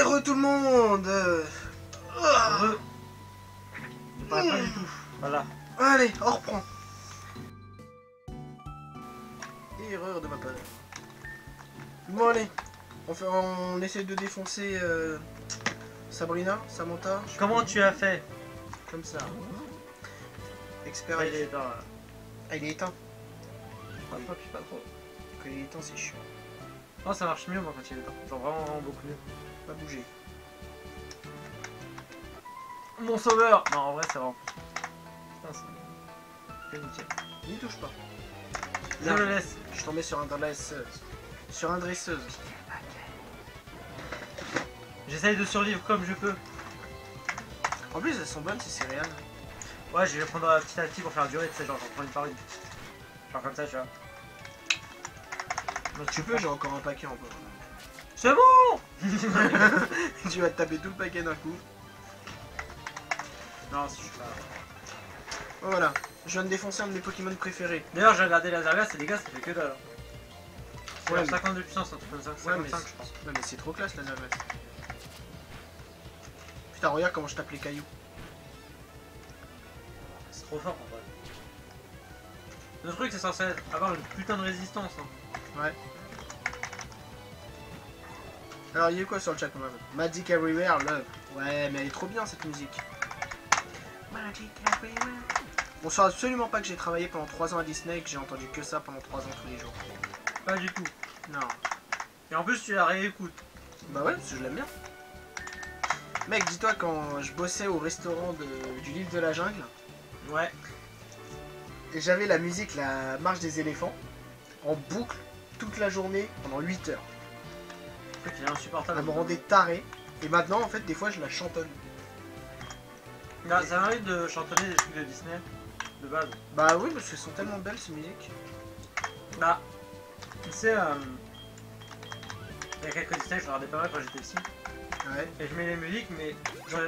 Et re tout le monde. Pas du tout. Voilà. Allez, on reprend. Erreur de ma part. Bon allez, on essaie de défoncer Sabrina, Samantha. Comment tu as fait? Comme ça. Expert. Il est dans... Ah, il est éteint. Pas trop, puis pas trop. Quand il est éteint, c'est chiant. Oh, ça marche mieux moi quand il est éteint. Genre vraiment beaucoup mieux. Pas bouger. Mon sauveur! Non, en vrai, c'est vraiment... Putain, c'est nickel. N'y touche pas. Je le laisse. Je suis tombé sur un dresseuse. Sur un dresseuse. J'essaye de survivre comme je peux. En plus, elles sont bonnes ces céréales. Ouais, je vais les prendre petit à petit pour faire durer, tu sais, genre j'en prends une par une. Genre comme ça, tu vois. Donc, tu peux, j'ai encore un paquet encore. C'est bon. Tu vas te taper tout le paquet d'un coup. Non, si je suis pas... Voilà, je viens de défoncer un de mes Pokémon préférés. D'ailleurs, j'ai regardé la Zargas et les gars, ça fait que dalle. Ouais, Ouais, mais... 50 de puissance, un truc comme ça, 55 mais je pense. Ouais, mais c'est trop classe la Zargas. Putain, regarde comment je tape les cailloux. C'est trop fort en vrai. Le truc, c'est censé avoir une putain de résistance. Hein. Ouais. Alors, il y a quoi sur le chat, mon Magic Everywhere, Love. Ouais, mais elle est trop bien cette musique. Magic Everywhere. On saura absolument pas que j'ai travaillé pendant 3 ans à Disney et que j'ai entendu que ça pendant 3 ans tous les jours. Pas du tout. Non. Et en plus, tu la réécoutes. Bah ouais, parce que je l'aime bien. Mec, dis-toi, quand je bossais au restaurant du Livre de la Jungle, Ouais. et j'avais la musique, la marche des éléphants, en boucle, toute la journée, pendant 8 heures. Le truc, il est insupportable. Ça me rendait taré. Et maintenant, en fait, des fois, je la chantonne. Là, ça m'arrive de chantonner des trucs de Disney, de base. Bah oui, parce qu'elles sont tellement belles, ces musiques. Bah, tu sais, il y a quelques Disney que je regardais pas mal quand j'étais petit. Ouais. Et je mets les musiques, mais Genre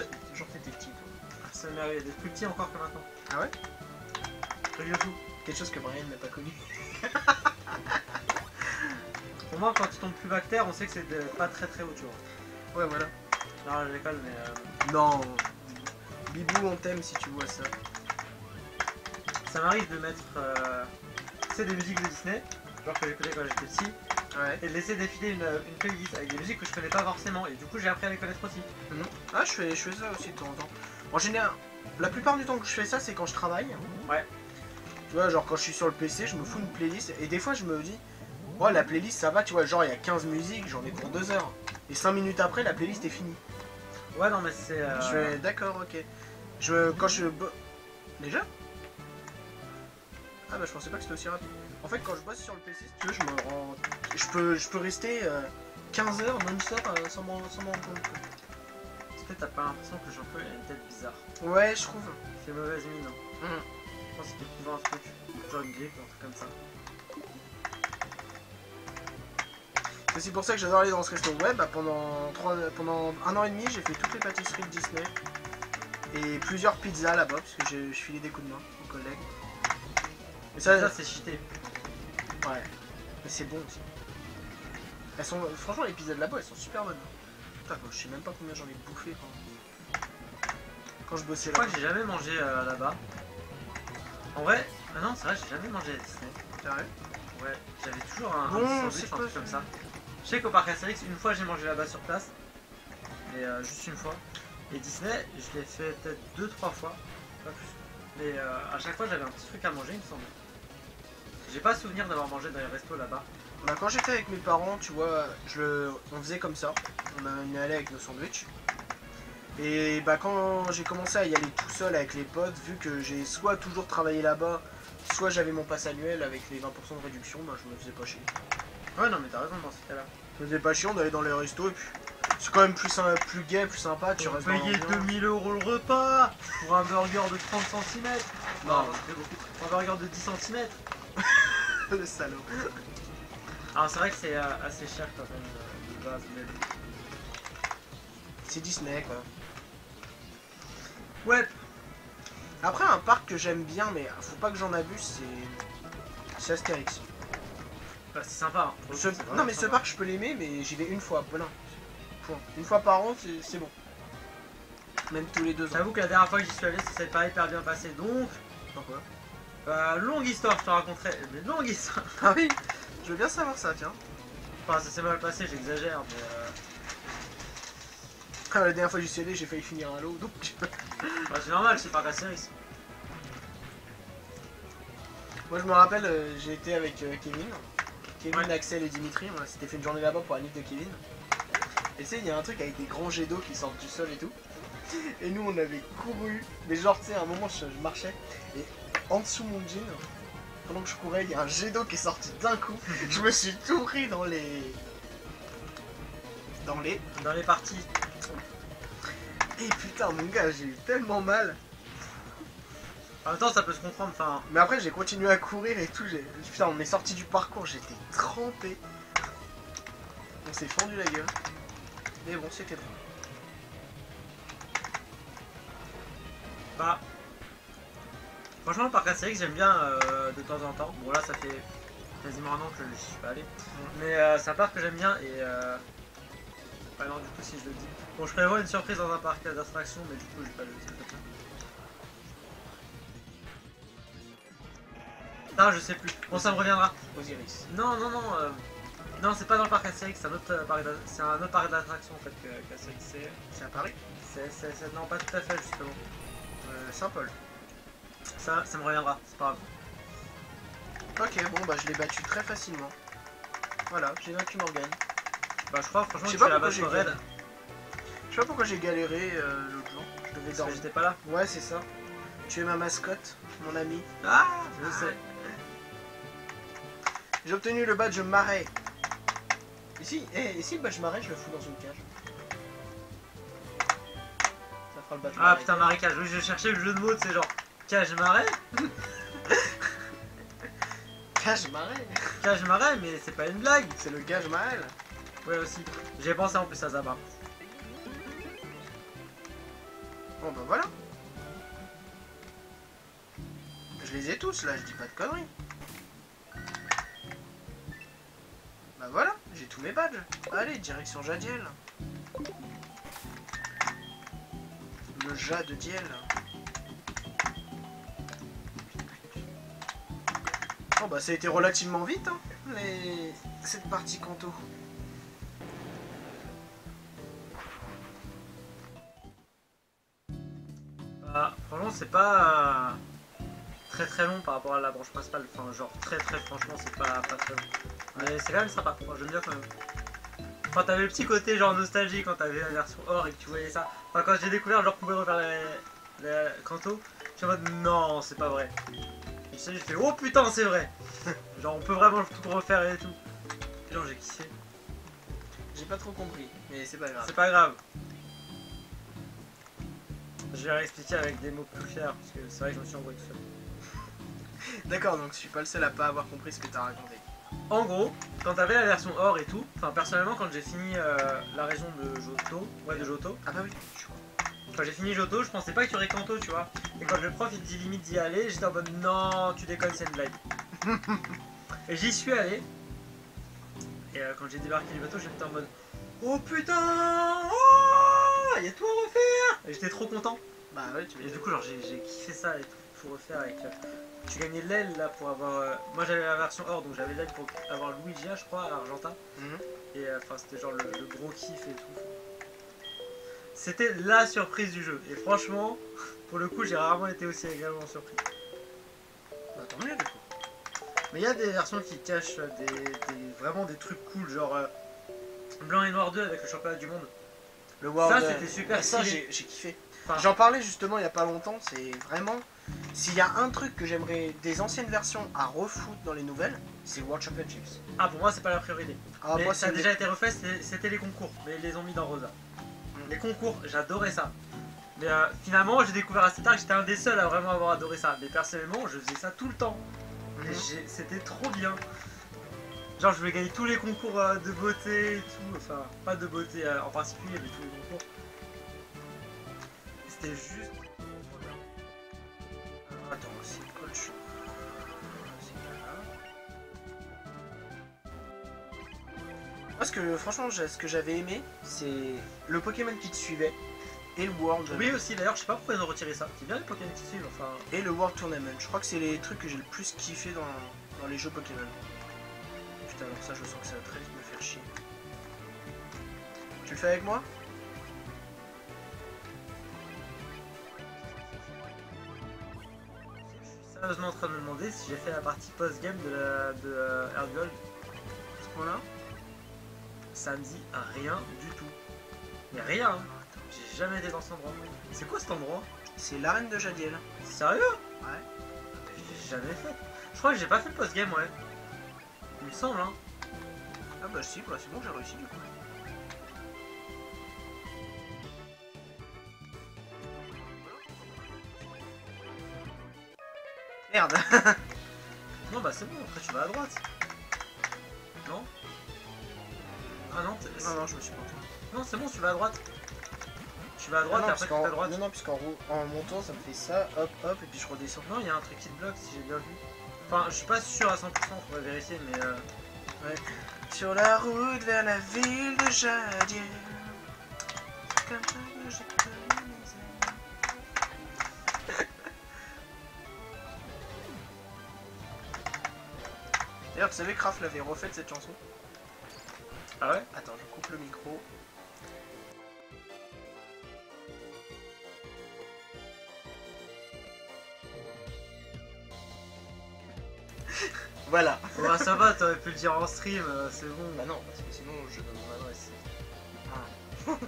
t'étais petit, toi. ça m'arrive d'être plus petit encore que maintenant. Ah ouais? Très vieux tout. Quelque chose que Brian n'a pas connu. Pour moi, quand tu tombes plus bactère, on sait que c'est pas très très haut, tu vois. Ouais, voilà. Non, je déconne, mais Non. Bibou, on t'aime si tu vois ça. ça m'arrive de mettre tu sais, des musiques de Disney, genre que j'écoutais quand j'étais petit, Ouais. et de laisser défiler une playlist avec des musiques que je connais pas forcément, et du coup j'ai appris à les connaître aussi. Ah, je fais ça aussi de temps en temps. En général, la plupart du temps que je fais ça, c'est quand je travaille. Ouais. Tu vois, genre quand je suis sur le PC, je me fous une playlist. Et des fois, je me dis, oh, la playlist, ça va, tu vois, genre il y a 15 musiques, j'en ai pour 2 heures. Et 5 minutes après, la playlist est finie. Ouais, non, mais c'est. Je fais, d'accord, ok. Quand je... Déjà? Ah bah je pensais pas que c'était aussi rapide. En fait, quand je bosse sur le PC, si tu veux, je me rends... Je peux rester 15 heures non-stop sans m'en rendre compte. Est-ce que t'as pas l'impression que Jean-Paul a une tête bizarre? Ouais, je trouve. Il fait mauvaise mine, hein. Je pense qu'il te trouve un truc, genre une grippe ou un truc comme ça. C'est aussi pour ça que j'adore aller dans ce resto. Ouais, bah pendant 1 an et demi, j'ai fait toutes les pâtisseries de Disney. Et plusieurs pizzas là-bas, parce que je filais des coups de main aux collègues. Et Ça, c'est cheaté. Ouais, mais c'est bon aussi. Elles sont, franchement, les pizzas de là-bas, elles sont super bonnes. Putain, je sais même pas combien j'en ai bouffé quand je bossais Je crois là. que j'ai jamais mangé là-bas. En vrai, ah non, c'est vrai, j'ai jamais mangé à Disney. Sérieux? Ouais, j'avais toujours un Bon, sandwich, c'est un quoi, truc comme ça. Je sais qu'au parc Astérix, une fois j'ai mangé là-bas sur place. Mais juste une fois. Et Disney, je l'ai fait peut-être 2-3 fois, pas plus. Mais à chaque fois j'avais un petit truc à manger, il me semble. J'ai pas souvenir d'avoir mangé dans les restos là-bas. Bah quand j'étais avec mes parents, tu vois, on faisait comme ça. On allait avec nos sandwichs. Et bah quand j'ai commencé à y aller tout seul avec les potes, vu que j'ai soit toujours travaillé là-bas, soit j'avais mon pass annuel avec les 20% de réduction, bah je me faisais pas chier. Ouais, non, mais t'as raison dans ce cas-là. Je me faisais pas chier, on allait dans les restos et puis c'est quand même plus gai, plus sympa, tu restes dans Payer l'ambiance. 2000 € le repas pour un burger de 30 cm. Non. C'était beaucoup. Un burger de 10 cm. Le salaud. Alors c'est vrai que c'est assez cher quand même de base, mais... C'est Disney quoi. Ouais. Après un parc que j'aime bien mais faut pas que j'en abuse, c'est Astérix. Bah, c'est sympa. Hein. Non mais ce parc je peux l'aimer mais j'y vais une fois, voilà. Point. Une fois par an, c'est bon. Même tous les 2 ans. J'avoue que la dernière fois que j'y suis allé, ça s'est pas hyper bien passé. Donc, Pourquoi? longue histoire, je te raconterai. Mais longue histoire. Ah oui, je veux bien savoir ça, tiens. Enfin, ça s'est mal passé, j'exagère, mais Ah, la dernière fois que j'y suis allé, j'ai failli finir à l'eau, donc... bah, c'est normal, c'est pas Caceres. Moi, je me rappelle, j'ai été avec Kevin. Kevin, Ouais. Axel et Dimitri, on s'était fait une journée là-bas pour la livre de Kevin. Et tu sais, il y a un truc avec des grands jets d'eau qui sortent du sol et tout. Et nous, on avait couru. Mais genre, tu sais, à un moment, je marchais. Et en dessous de mon jean, pendant que je courais, il y a un jet d'eau qui est sorti d'un coup. Je me suis tout pris dans les... Dans les parties. Et putain, mon gars, j'ai eu tellement mal. En même temps, ça peut se comprendre, enfin... Mais après, j'ai continué à courir et tout. Putain, on est sorti du parcours, j'étais trempé. On s'est fendu la gueule. Mais bon, c'était drôle. Bah... Franchement, le parc Astérix, j'aime bien de temps en temps. Bon, là, ça fait quasiment un an que je suis pas allé. Mais c'est un parc que j'aime bien et... Bah non, du coup, si je le dis... Bon, je prévois une surprise dans un parc d'attractions, mais du coup, je vais pas le dire comme ça. Ah, je sais plus. Bon, ça me reviendra. Osiris. Non, non, non. Non, c'est pas dans le parc Astérix, c'est un autre parc d'attractions en fait qu'Astérix. C'est à Paris? Non, pas tout à fait justement. Saint-Paul. Ça me reviendra, c'est pas grave. Ok, bon, bah je l'ai battu très facilement. Voilà, j'ai vaincu Morgane. Bah, je crois franchement Je sais que pas tu la pourquoi base j'ai sur Red. Je sais pas pourquoi j'ai galéré l'autre jour. Je devais Parce que dormir. j'étais pas là. Ouais, c'est ça. Tu es ma mascotte, mon ami. Ah, je sais. J'ai obtenu le badge marais. Et si le badge marais, je le fous dans une cage. Ça fera le badge Ah marais. putain, marécage. Oui, je cherchais le jeu de mots, c'est genre cage marais. Cage marais. Cage marais, mais c'est pas une blague. C'est le gage marais. Là. Ouais, aussi. J'ai pensé en plus à ça, bah. Bon, bah voilà. Je les ai tous là, je dis pas de conneries. Bah voilà, j'ai tous mes badges. Allez, direction Jadiel. Le Jade de Diel. Bon bah ça a été relativement vite hein, cette partie Kanto. Bah, franchement, c'est pas très très long par rapport à la branche principale. Enfin, genre très franchement, c'est pas très long. Mais c'est quand même sympa. Moi, j'aime bien quand même. Enfin, t'avais le petit côté genre nostalgie quand t'avais la version or et que tu voyais ça. Enfin, quand j'ai découvert, genre, pouvais refaire les Kanto, j'étais en mode non, c'est pas vrai. Et ça, j'ai fait oh putain, c'est vrai. Genre, on peut vraiment tout refaire et tout. Et genre, j'ai kiffé. J'ai pas trop compris, mais c'est pas grave. C'est pas grave. Je vais réexpliquer avec des mots plus clairs parce que c'est vrai que je me suis embrouillé tout seul. D'accord, donc je suis pas le seul à pas avoir compris ce que t'as raconté. En gros, quand t'avais la version or et tout, enfin personnellement quand j'ai fini la région de Johto, de Johto, Ah bah oui, quand j'ai fini Johto, je pensais pas qu'il y aurait Kanto, tu vois. Et quand le prof il dit limite d'y aller, j'étais en mode non, tu déconnes, c'est une blague. Et j'y suis allé. Et quand j'ai débarqué du bateau, j'étais en mode oh putain, oh, il y a tout à refaire. Et j'étais trop content. bah ouais, tu Et du coup, genre j'ai kiffé ça et tout refaire avec. Tu gagnais l'aile là pour avoir. Moi j'avais la version or donc j'avais l'aile pour avoir Luigi, je crois, à Argentin. Et enfin, c'était genre le gros kiff et tout. C'était la surprise du jeu. Et franchement, pour le coup, j'ai rarement été aussi agréablement surpris. Bah tant mieux du coup. Mais il y a des versions qui cachent vraiment des trucs cool, genre Blanc et Noir 2 avec le championnat du monde. Le World... Ça, c'était super Ah, ça stylé. j'ai kiffé. Enfin, J'en parlais justement il y a pas longtemps, c'est vraiment... S'il y a un truc que j'aimerais des anciennes versions à refoutre dans les nouvelles, c'est World Championships. ah, pour moi, c'est pas la priorité. Ah, Mais moi ça a c'est... déjà été refait, c'était les concours, mais ils les ont mis dans Rosa. Les concours, j'adorais ça. Mais finalement, j'ai découvert assez tard que j'étais un des seuls à vraiment avoir adoré ça. Mais personnellement, je faisais ça tout le temps. Et c'était trop bien. Genre, je voulais gagner tous les concours de beauté et tout. Enfin, pas de beauté en particulier, mais tous les concours. C'était juste. Alors, attends, c'est le coach. C'est pas Parce que franchement, ce que j'avais aimé, c'est le Pokémon qui te suivait et le World. Oui aussi, d'ailleurs, je sais pas pourquoi ils ont retiré ça. C'est bien les Pokémon qui suivent, enfin... Et le World Tournament. Je crois que c'est les trucs que j'ai le plus kiffé dans les jeux Pokémon. Putain, alors ça, je sens que ça va très vite me faire chier. Tu le fais avec moi? Sérieusement en train de me demander si j'ai fait la partie post-game de Earth Gold. À ce point-là? Ça me dit rien du tout. Mais rien, hein. J'ai jamais été dans cet endroit. C'est quoi cet endroit? C'est l'arène de Jadiel. Sérieux? Ouais. J'ai jamais fait. Je crois que j'ai pas fait le post-game, ouais. Il me semble, hein. Ah bah si, bah c'est bon, j'ai réussi du coup. Merde. Non, bah c'est bon, après tu vas à droite. Non? Ah non, Non, non, je me suis planté. non, c'est bon, tu vas à droite. Tu vas à droite et après tu vas à droite. Non, non, en montant, ça me fait ça, hop, hop, et puis je redescends. Non, il y a un truc qui te bloque si j'ai bien vu. Enfin, je suis pas sûr à 100%, faudrait vérifier, mais Ouais. Sur la route vers la ville de Jadiel. Comme ça que j'ai connu mes amis. D'ailleurs, tu savais que Raph l'avait refait cette chanson? Ah ouais? Attends, je coupe le micro. Voilà. Bah ça va, t'aurais pu le dire en stream, c'est bon. Bah non, parce que sinon je donne mon adresse.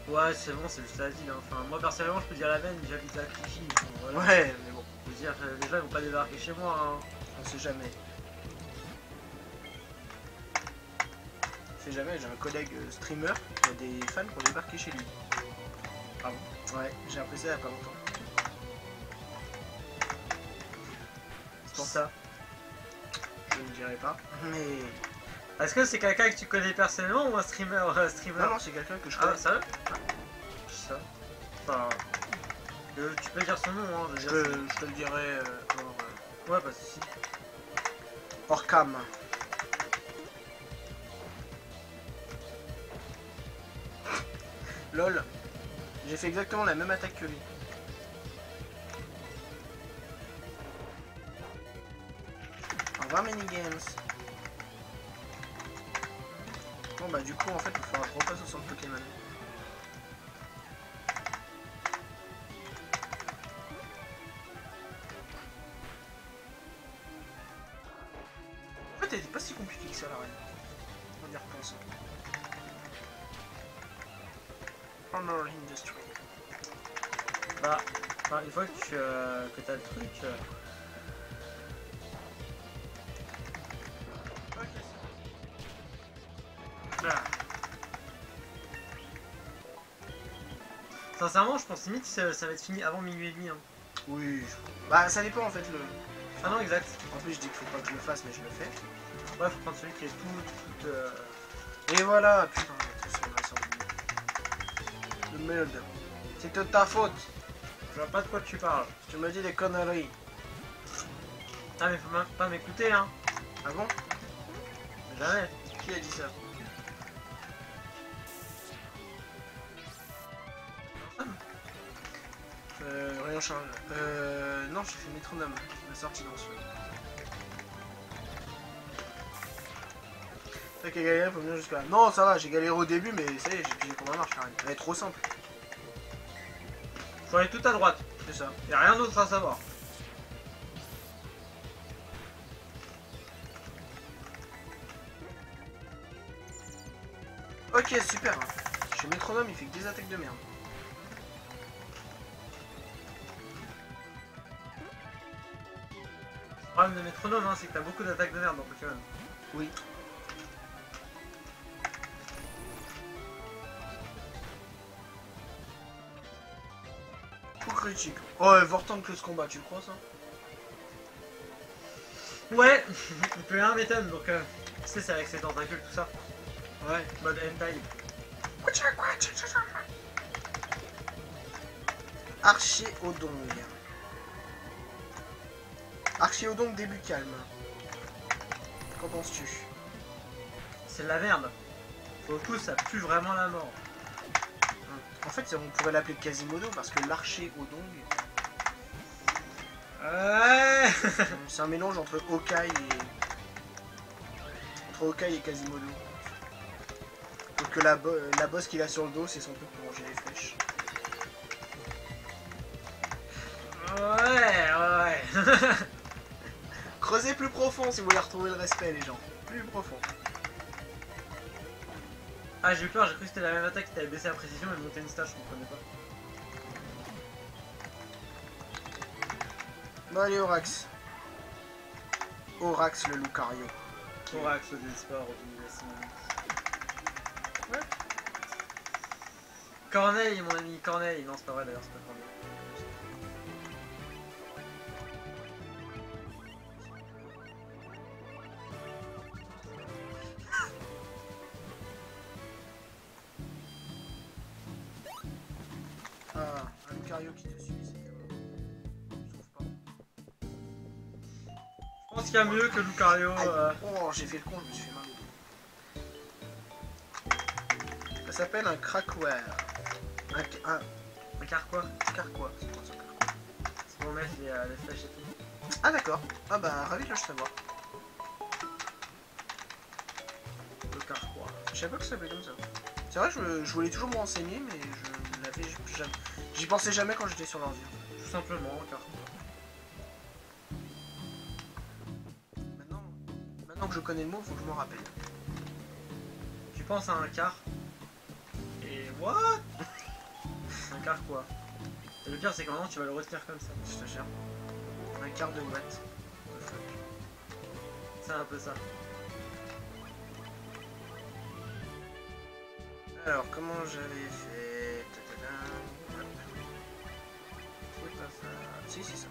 Ouais, c'est bon, c'est juste la ville. Hein. Enfin, moi personnellement, je peux dire la veine, j'habite à Clichy. Enfin, voilà. Ouais, mais bon, Je veux dire, les gens ils vont pas débarquer chez moi. Hein. on sait jamais. On sait jamais, j'ai un collègue streamer qui a des fans qui ont débarqué chez lui. Ah bon? Ouais, j'ai appris ça il y a pas longtemps. C'est pour ça. Je ne dirai pas. Mais. Est-ce que c'est quelqu'un que tu connais personnellement ou un streamer? Non, non, c'est quelqu'un que je Ah, connais. sérieux? Qui ça? Enfin. Tu peux dire son nom, hein. Je te le dirai Ouais, pas de soucis. hors cam. Lol. J'ai fait exactement la même attaque que lui. Au revoir minigames. Bon bah du coup en fait il faudra que je repasse au centre Pokémon. En fait elle était pas si compliquée que ça la reine. On y repense. Honor Industry. Bah, enfin, une fois que t'as le truc. Ok, Ah. Sincèrement, je pense limite que ça va être fini avant minuit et demi. Hein. oui. Bah ça dépend en fait le. Ah non, exact. En plus je dis qu'il faut pas que je le fasse mais je le fais. Ouais, faut prendre celui qui est tout. Et voilà, putain, tout sur la sortie. De merde. C'est de ta faute. Je vois pas de quoi tu parles. Tu me dis des conneries. Ah, mais faut même pas m'écouter, hein. Ah bon? Jamais. Qui a dit ça? Rien change. Non, j'ai fait métronome. La sortie dans ce jeu. T'as qu'à galérer, faut venir jusqu'à là. Non, ça va, j'ai galéré au début, mais ça y est, j'ai pigé comment ça marche, Karine. Elle est trop simple. Faut aller tout à droite. C'est ça. Y'a rien d'autre à savoir. Ok, super. Chez métronome, il fait que des attaques de merde. Le problème de métronome, hein, c'est que t'as beaucoup d'attaques de merde dans Pokémon. Oui. Coup critique. Oh, ouais, Vortan que ce combat, tu le crois ça? Ouais, il peut y avoir un méthode, donc tu sais, c'est avec ses tentacules, tout ça. Ouais. Mode hentai. Archéodong. Archéodong début calme. Qu'en penses-tu? C'est de la merde. Pour le coup, ça pue vraiment la mort. En fait, on pourrait l'appeler Quasimodo parce que l'archer Odong, Ouais. c'est un mélange entre Hawkeye et Quasimodo. Donc que la bosse qu'il a sur le dos, c'est son truc pour manger les flèches. Ouais. Creusez plus profond si vous voulez retrouver le respect, les gens. Plus profond. Ah, j'ai eu peur, j'ai cru que c'était la même attaque qui t'avait baissé la précision et monté une stage, je comprenais pas. Bon, allez, Orax. Orax le Lucario. Thorax au désespoir, autorisation. Ouais. Corneille, mon ami, Corneille. Non, c'est pas vrai d'ailleurs, c'est pas Corneille. Ah, un Lucario qui te suit, c'est tellement... Je trouve pas. Je pense qu'il y a mieux que Lucario. Aïe. Oh, j'ai fait le con, je me suis fait mal au dos. Ça s'appelle un Craquoir. Un carquois. Carquois, c'est quoi ça, Carquois? C'est pour mettre les flèches et tout. Ah d'accord. Ah bah ravi de le savoir. Le carquois. Je savais pas que ça s'appelait comme ça. C'est vrai, je voulais toujours me renseigner, mais je l'avais jamais. J'y pensais jamais quand j'étais sur l'ordi. Tout simplement, un carquois. Maintenant que je connais le mot, faut que je m'en rappelle. Tu penses à un car. Et what? Un carquois. Et le pire, c'est que maintenant tu vas le retenir comme ça. Je te jure. Un quart de watt. C'est un peu ça. Alors, comment j'avais fait? Tadadam. Hop. C'est pas ça. Si, c'est ça.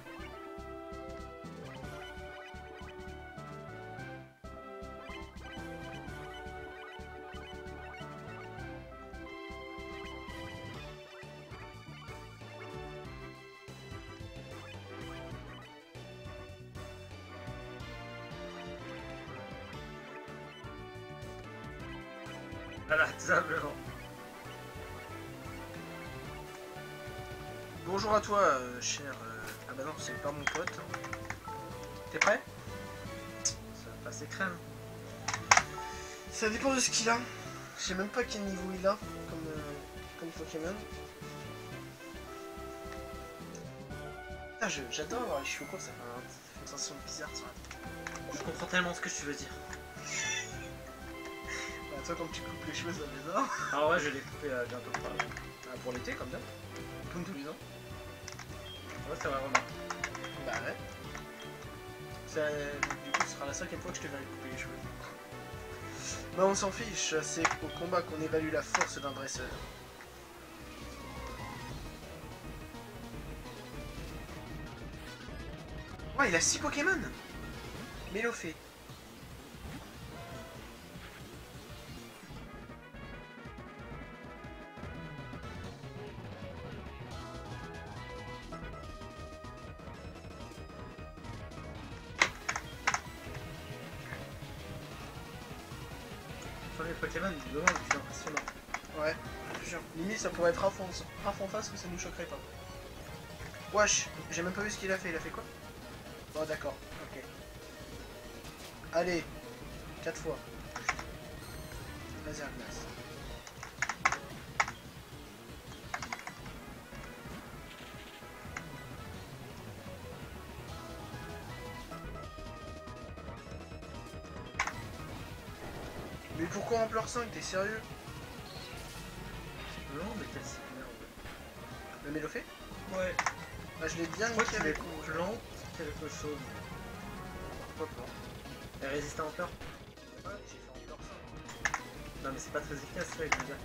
Voilà, tout simplement. Bonjour à toi, cher. Ah bah non, c'est pas mon pote. T'es prêt? Ça va passer crème. Ça dépend de ce qu'il a. Je sais même pas quel niveau il a comme Pokémon. Ah, j'adore avoir les cheveux courts, ça fait une sensation bizarre sur la tête. Je comprends tellement ce que tu veux dire. Bah, toi, quand tu coupes les cheveux, ça me bizarre. Alors ouais, je l'ai coupé bientôt. Ah, pour l'été, comme ça. Comme tous les ans. Ouais, c'est vrai, vraiment. Bah ouais. Ça, du coup, ce sera la 5e fois que je te verrai couper les cheveux. Bah on s'en fiche, c'est au combat qu'on évalue la force d'un dresseur. Ouais, il a 6 Pokémon. Mélofée. Sur les Pokémon, visiblement, c'est impressionnant. Ouais, je te jure. Limite, ça pourrait être Raph en face, que ça nous choquerait pas. Wesh, j'ai même pas vu ce qu'il a fait. Il a fait quoi? Bon, d'accord, ok. Allez, 4 fois. Laser glace. Mais pourquoi Ampleur 5? T'es sérieux? Non, mais quelle merde. Le Mélofée? Ouais. Bah, je l'ai bien Je crois niqué qu'il avec est mon plante quelque chose. Pourquoi pas? Elle résiste à Ampleur? Ouais, j'ai fait Ampleur 5. Non, mais c'est pas très efficace, ça, je veux dire.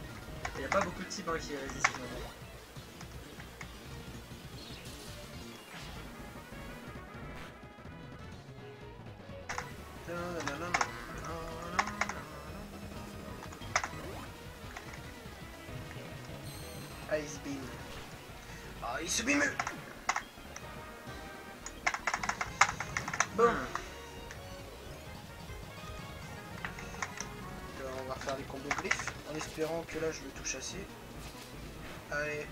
Il n'y a pas beaucoup de types qui résistent finalement. Ice Beam. Ice Beam. Bon. On va refaire des combos griffes, en espérant que là je le touche assez. Allez.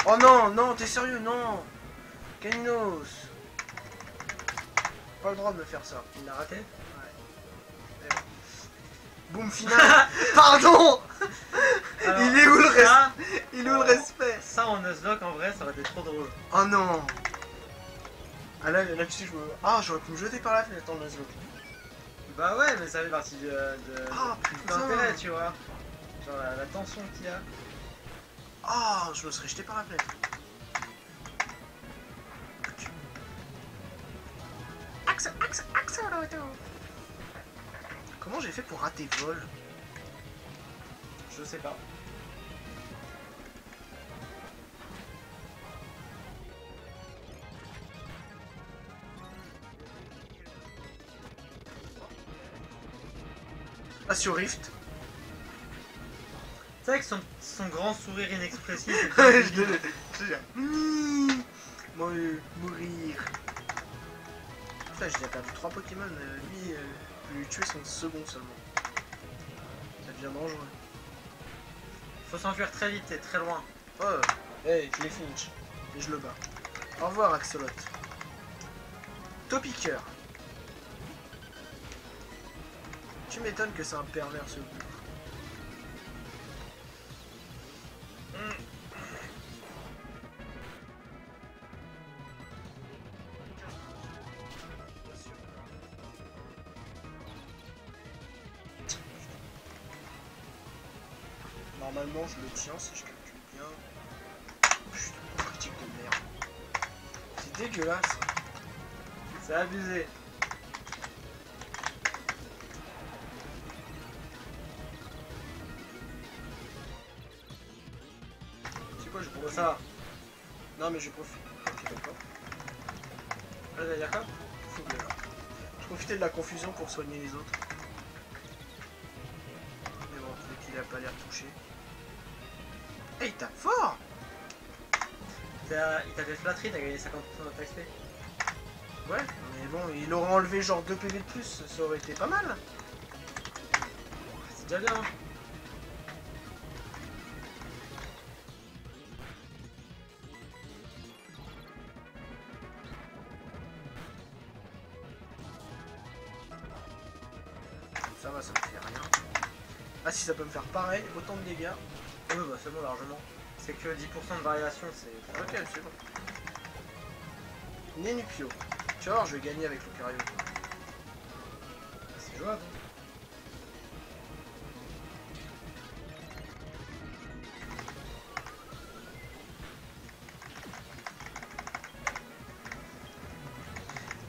Oh non, non, t'es sérieux, non. Caninos. Pas le droit de me faire ça. Il l'a raté. Ouais. Boum final. Pardon. Alors, Il est où le ça, respect? Il est où le respect? Ça en Nuzlocke en vrai ça aurait été trop drôle. Oh non. Ah là-dessus je me... Ah j'aurais pu me jeter par la fenêtre en Nuzlocke. Bah ouais mais ça fait partie de Ah putain. l'intérêt tu vois. Genre la tension qu'il y a. Ah je me serais jeté par la fenêtre. Comment j'ai fait pour rater vol? Je sais pas. Ah sur Rift. C'est vrai que son grand sourire inexpressif. Je l'ai. Mourir. Putain, j'ai déjà perdu 3 Pokémon. Lui, lui tuer son second seulement. Ça devient dangereux. Faut s'enfuir très vite et très loin. Oh, hey, je l'ai finish. Et je le bats. Au revoir, Axolot. Topiqueur. Tu m'étonnes que c'est un pervers ce bout. Normalement, je le tiens si je calcule bien. Putain, critique de merde. C'est dégueulasse. C'est abusé. C'est quoi, je Bon profite. ça. Non, mais je profite. Ok, d'accord. Là ça veut dire quoi? Faut que là. Je profitais de la confusion pour soigner les autres. Mais bon, vu qu'il a pas l'air touché. Eh, il tape fort! Il t'a fait flatterie, t'as gagné 50% de XP. Ouais, mais bon, il aurait enlevé genre 2 PV de plus, ça aurait été pas mal. C'est déjà bien. Ça va, ça me fait rien. Ah, si ça peut me faire pareil, autant de dégâts. Oui bah c'est bon largement. C'est que 10% de variation, c'est... Ok, c'est bon. Nenupio. Tu vas voir, je vais gagner avec Lucario. C'est jouable.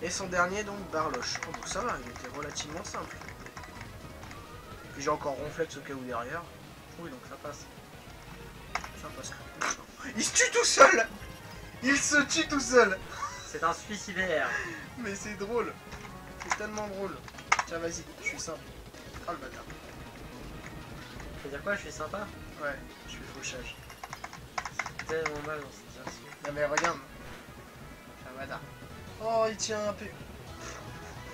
Et son dernier, donc, Barloche. Oh, bon, ça va, il était relativement simple. Puis j'ai encore Ronflex au cas où derrière. Oui donc ça passe. Ça passe. Il se tue tout seul! Il se tue tout seul! C'est un suicidaire. Mais c'est drôle. C'est tellement drôle. Tiens, vas-y, je suis simple. Oh le bâtard. Tu veux dire quoi? Je suis sympa? Ouais, je fais fauchage. C'est tellement mal dans cette version. Non mais regarde. C'est un bâtard. Oh, il tient un peu.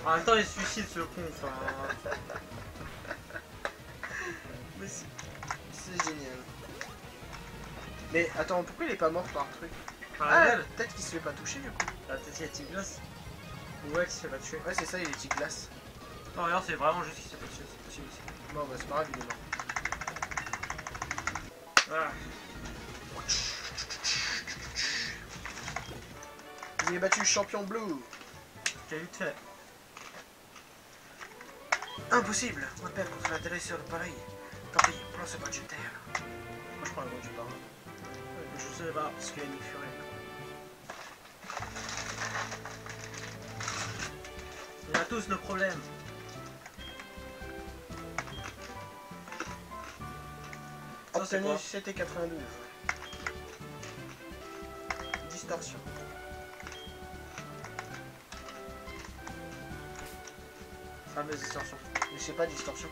En même temps il se suicide ce con, enfin... Mais c'est génial. Mais attends, pourquoi il est pas mort par un truc? Par Ah, la gueule. peut-être qu'il se fait pas toucher du coup. Peut-être qu'il y a Tiglas. Ouais qui se fait pas tuer. Ouais, c'est ça, il est petit glace. Non regarde c'est vraiment juste qu'il se fait pas tuer, c'est possible aussi. Bon, bah c'est pas grave, il est mort. Voilà. Il est battu champion blue. J'ai vite fait. Impossible. On appelle contre la télé sur Paris. Tant pis, place budgétaire. Pourquoi je prends la voix du parrain? Je sais pas, parce qu'il y a Nick Fury. On a tous nos problèmes. Ça, c'est Obtenu quoi? 7 et 92. Distorsion. Fameuse distorsion. Mais c'est pas distorsion.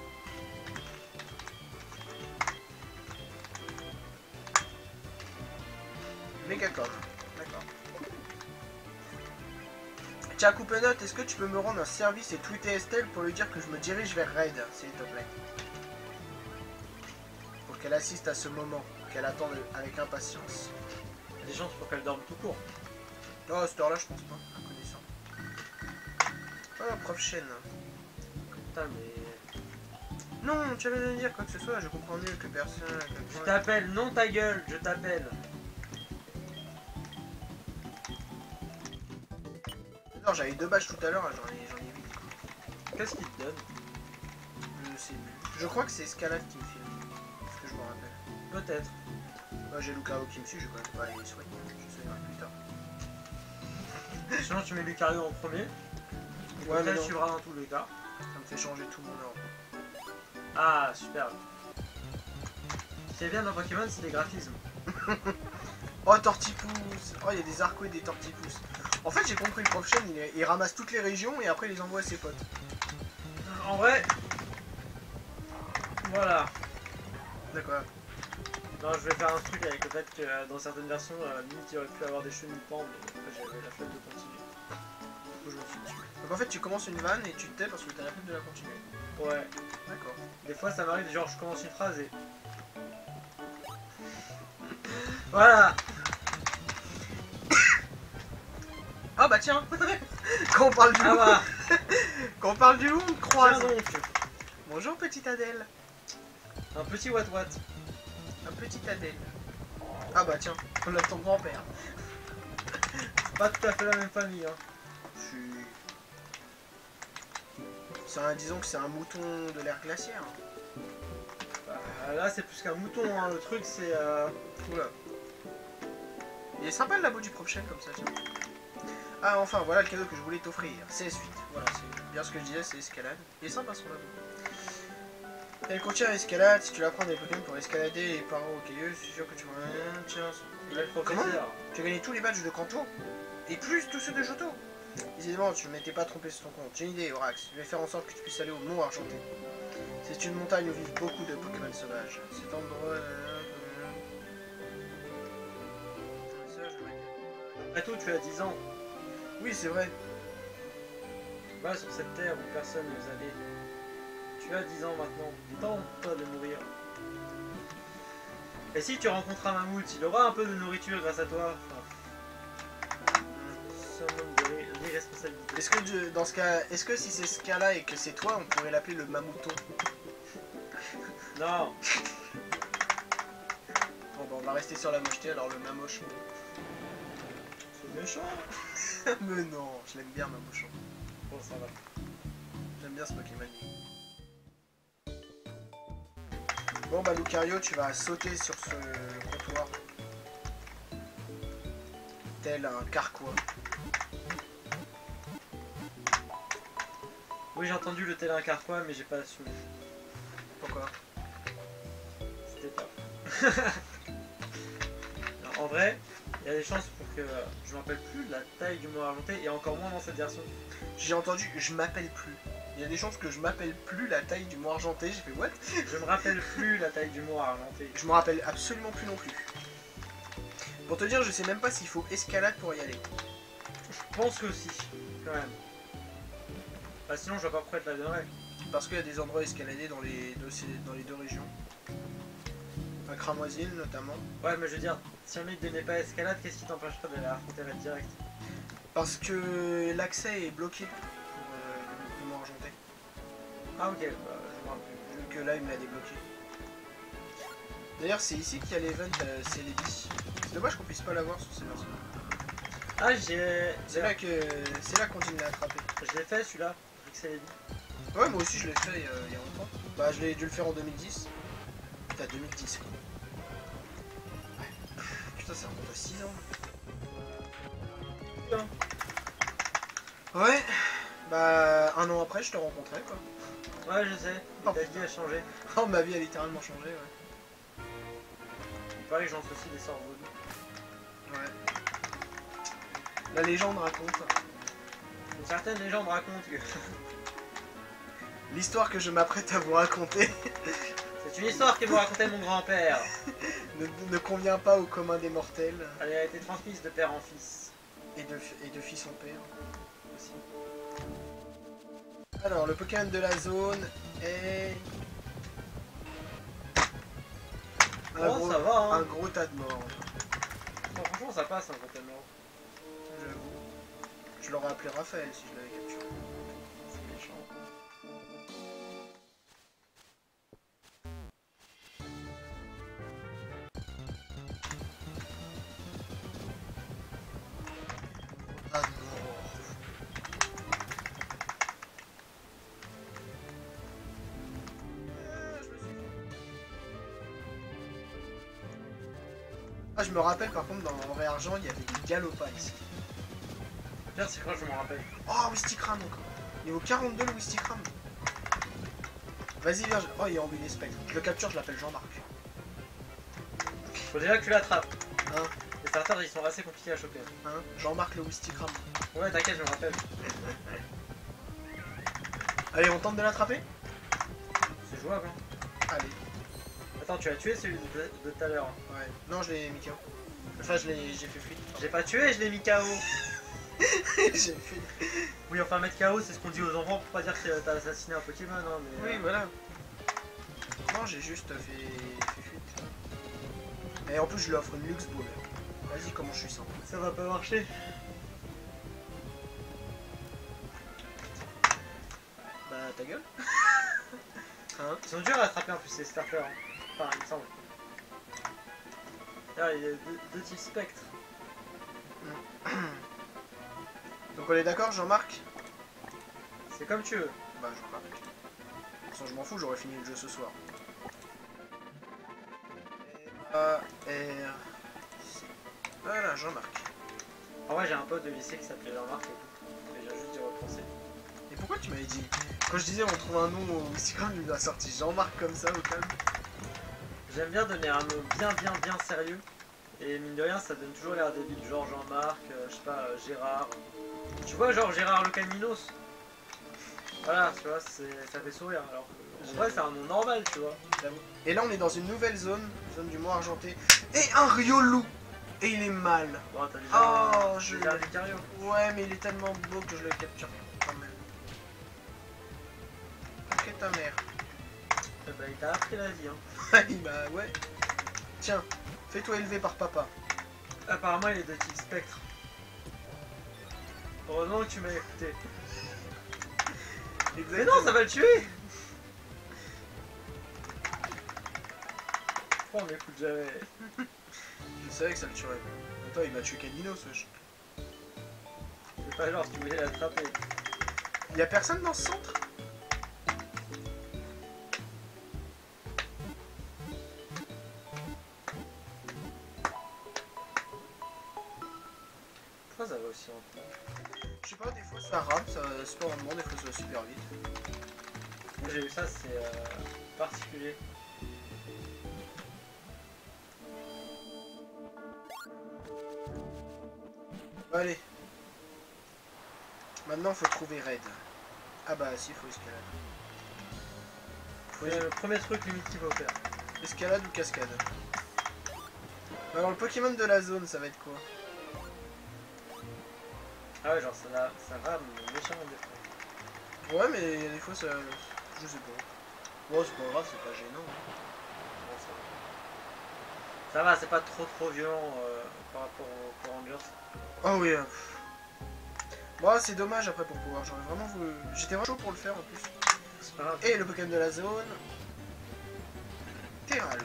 Mégacom. D'accord. Tiens, Coupenote, est-ce que tu peux me rendre un service et tweeter Estelle pour lui dire que je me dirige vers Raid, s'il te plaît? Pour qu'elle assiste à ce moment, qu'elle attend avec impatience. Il y a des chances pour qu'elle dorme tout court. Oh, à cette heure-là, je pense pas, connaissant. Oh, prof chaîne. Putain, mais. Non, tu avais de me dire quoi que ce soit, je comprends mieux que personne. Je t'appelle, non ta gueule, je t'appelle. Non, j'avais 2 badges tout à l'heure, j'en ai 8. Qu'est-ce qu'il te donne? Je sais plus. Je crois que c'est Escalade qui me file. Ce que je me rappelle. Peut-être. Moi j'ai Lucario qui me suit, je connais pas les soigner. Je soignerai plus tard. Sinon, tu mets Lucario en premier. Et Ouais, mais elle non. suivra dans tous les cas. Ça me fait changer tout mon ordre. Ah, super. Ce qui est bien dans Pokémon, c'est les graphismes. Oh, Tortipousse. Oh, il y a des arcos et des Tortipousses. En fait, j'ai compris, le prof chaîne, il ramasse toutes les régions et après il les envoie à ses potes. En vrai. Voilà. D'accord. Non, je vais faire un truc avec le fait que dans certaines versions, limite il aurait pu avoir des cheminements, mais après j'avais la flemme de continuer. Du coup, je me suis tué. Donc en fait, tu commences une vanne et tu te tais parce que t'as la flemme de la continuer. Ouais. D'accord. Des fois, ça m'arrive, genre, je commence une phrase et. Voilà. Ah bah tiens. Quand on parle du Ah loup, voilà. quand on parle du loup, on te croise. Tiens donc. Bonjour petite Adèle. Un petit what. Un petit Adèle. Ah bah tiens, on a ton grand-père. Pas tout à fait la même famille, hein. Disons que c'est un mouton de l'ère glaciaire. Bah, là, c'est plus qu'un mouton, hein. Le truc, c'est. Oula. Il est sympa le labo du prof chaîne comme ça, tiens. Ah enfin, voilà le cadeau que je voulais t'offrir. C'est suite. Voilà, c'est bien ce que je disais, c'est escalade. Il est sympa son labo. Elle contient escalade, si tu la prends des Pokémon pour escalader les parois rocailleux, je suis sûr que tu vas rien. Tiens, Il est le comment professeur. tu as gagné tous les badges de Kanto et plus tous ceux de Johto. Évidemment, tu ne m'étais pas trompé sur ton compte. J'ai une idée, Orax. Je vais faire en sorte que tu puisses aller au Mont Argenté. C'est une montagne où vivent beaucoup de Pokémon sauvages. Cet endroit. Après tout, tu as 10 ans. Oui, c'est vrai. Va sur cette terre où personne n'ose aller. Tu as 10 ans maintenant. Tente-toi de mourir. Et si tu rencontres un mammouth, il aura un peu de nourriture grâce à toi. Enfin, summum d'irresponsabilité. Est-ce que dans ce cas, est-ce que si c'est ce cas-là et que c'est toi, on pourrait l'appeler le mamouton? Non. Bon, bah, on va rester sur la mocheté alors le mamochon. C'est méchant. Mais non, je l'aime bien mamochon. Bon, ça va. J'aime bien ce Pokémon. Bon bah Lucario, tu vas sauter sur ce comptoir. Tel un carquois. Oui, j'ai entendu le tel un carquois, mais j'ai pas assumé. Pourquoi? C'était pas. Alors, en vrai, il y a des chances pour que je me rappelle plus de la taille du mot argenté et encore moins dans cette version. J'ai entendu, je m'appelle plus. Il y a des chances que je m'appelle plus la taille du mot argenté. J'ai fait what? Je me rappelle plus la taille du mot argenté. Je me rappelle absolument plus non plus. Pour te dire, je sais même pas s'il faut escalade pour y aller. Je pense que si, quand même. Bah sinon je vois pas pourquoi elle te la donnerait. Parce qu'il y a des endroits escaladés dans les deux régions. À Cramoisine notamment. Ouais, mais je veux dire, si un mec donnait pas escalade, qu'est-ce qui t'empêcherait d'aller affronter la direct? Parce que l'accès est bloqué pour le mont argenté. Ah ok, bah, je me rappelle. Vu que là il me l'a débloqué. D'ailleurs c'est ici qu'il y a l'event Celebi. C'est dommage qu'on puisse pas l'avoir sur ces versions. Ah j'ai... C'est là qu'on dit de l'attraper. Je l'ai fait celui-là, Rixeledi. Ouais moi aussi je l'ai fait il y a longtemps. Bah je l'ai dû le faire en 2010. Putain 2010 quoi. Ouais. Putain ça remonte à 6 ans. Putain. Ouais. Bah un an après je te rencontrais quoi. Ouais je sais, Oh, ta vie a changé. Oh ma vie a littéralement changé ouais. Il paraît que j'en fais aussi des sorts vaudous. Ouais. La légende raconte. Une certaine légende raconte que... L'histoire que je m'apprête à vous raconter C'est une histoire que me racontait mon grand-père. ne convient pas au commun des mortels. Elle a été transmise de père en fils. Et de fils son père aussi. Alors, le Pokémon de la zone est... Oh, ça va, hein. Un gros tas de morts. Non, franchement, ça passe, hein, quand t'es mort. J'avoue. Je l'aurais appelé Raphaël si je l'avais capturé. C'est méchant. Ah non. Ah, je me rappelle par contre dans Vrai Argent, il y avait des Galopas ici. Le pire, c'est quoi, je m'en rappelle. Oh, Wistikram encore. Niveau 42 le Wistikram. Vas-y, viens. Oh, il est emballé spectre. Je le capture, je l'appelle Jean-Marc. Faut déjà que tu l'attrapes. Hein? Les starters, ils sont assez compliqués à choper. Hein? Jean-Marc le Wistikram. Ouais, t'inquiète, je me rappelle. Allez, on tente de l'attraper? C'est jouable, hein. Allez. Attends, tu as tué celui de tout à l'heure. Ouais. Non, je l'ai mis KO. Enfin, j'ai fait fuite. J'ai pas tué, je l'ai mis KO. J'ai fait... Oui, enfin, mettre KO, c'est ce qu'on dit aux enfants pour pas dire que t'as assassiné un Pokémon, hein, mais... Oui, voilà. Non, j'ai juste fait fuite. Et en plus, je lui offre une Lux Ball. Vas-y, comment je suis simple. Ça va pas marcher. Bah, ta gueule. Hein? Ils sont durs à attraper en plus, ces starters. Hein. Enfin, il me semble. Là, il y a deux types spectres. Donc on est d'accord, Jean-Marc? C'est comme tu veux. Bah, Jean-Marc. De toute façon, je m'en fous, j'aurais fini le jeu ce soir. R... C. Voilà, Jean-Marc. En vrai, j'ai un pote de lycée qui s'appelait Jean-Marc et tout. Mais j'ai juste dû repenser. Et pourquoi tu m'avais dit? Quand je disais on trouve un nom au Instagram, il a sorti Jean-Marc comme ça au calme. J'aime bien donner un nom bien sérieux. Et mine de rien, ça donne toujours l'air débile. Genre Jean-Marc, je sais pas, Gérard. Tu vois, genre Gérard Locaminos. Voilà, tu vois, ça fait sourire. Alors que, en vrai, c'est un nom normal, tu vois. Et là, on est dans une nouvelle zone, zone du Mont Argenté. Et un Riolu. Et il est mal. Bon, t'as déjà Oh, je déjà un Lucario. Ouais, mais il est tellement beau que je le capture quand même. Ok, ta mère. Bah, il t'a appris la vie, hein. Bah ouais. Tiens, fais-toi élever par papa. Apparemment, il est de type spectre. Heureusement que tu m'as écouté. Mais non, ça va le tuer. Pourquoi on m'écoute jamais? Je savais que ça le tuerait. Attends, il va tuer Caninos, wesh. C'est pas genre si tu voulais l'attraper. Y'a personne dans ce centre? Pourquoi ça va aussi lentement? Je sais pas, des fois ça rame, ça se passe lentement, des fois ça va super vite. Moi j'ai eu ça, c'est particulier. Bon, allez. Maintenant faut trouver Raid. Ah bah si, faut escalade. C'est le premier truc limite qu'il faut faire. Escalade ou cascade? Alors le Pokémon de la zone, ça va être quoi? Ah ouais, genre ça va méchamment des fois. Ouais, mais il y a des fois ça... Je sais pas. Bon, c'est pas grave, c'est pas gênant. Bon, ça va, c'est pas trop violent par rapport au Rangers. Oh oui. Bon, c'est dommage après pour pouvoir. J'aurais vraiment voulu. J'étais vraiment chaud pour le faire en plus. C'est pas grave. Et le Pokémon de la zone. Terral.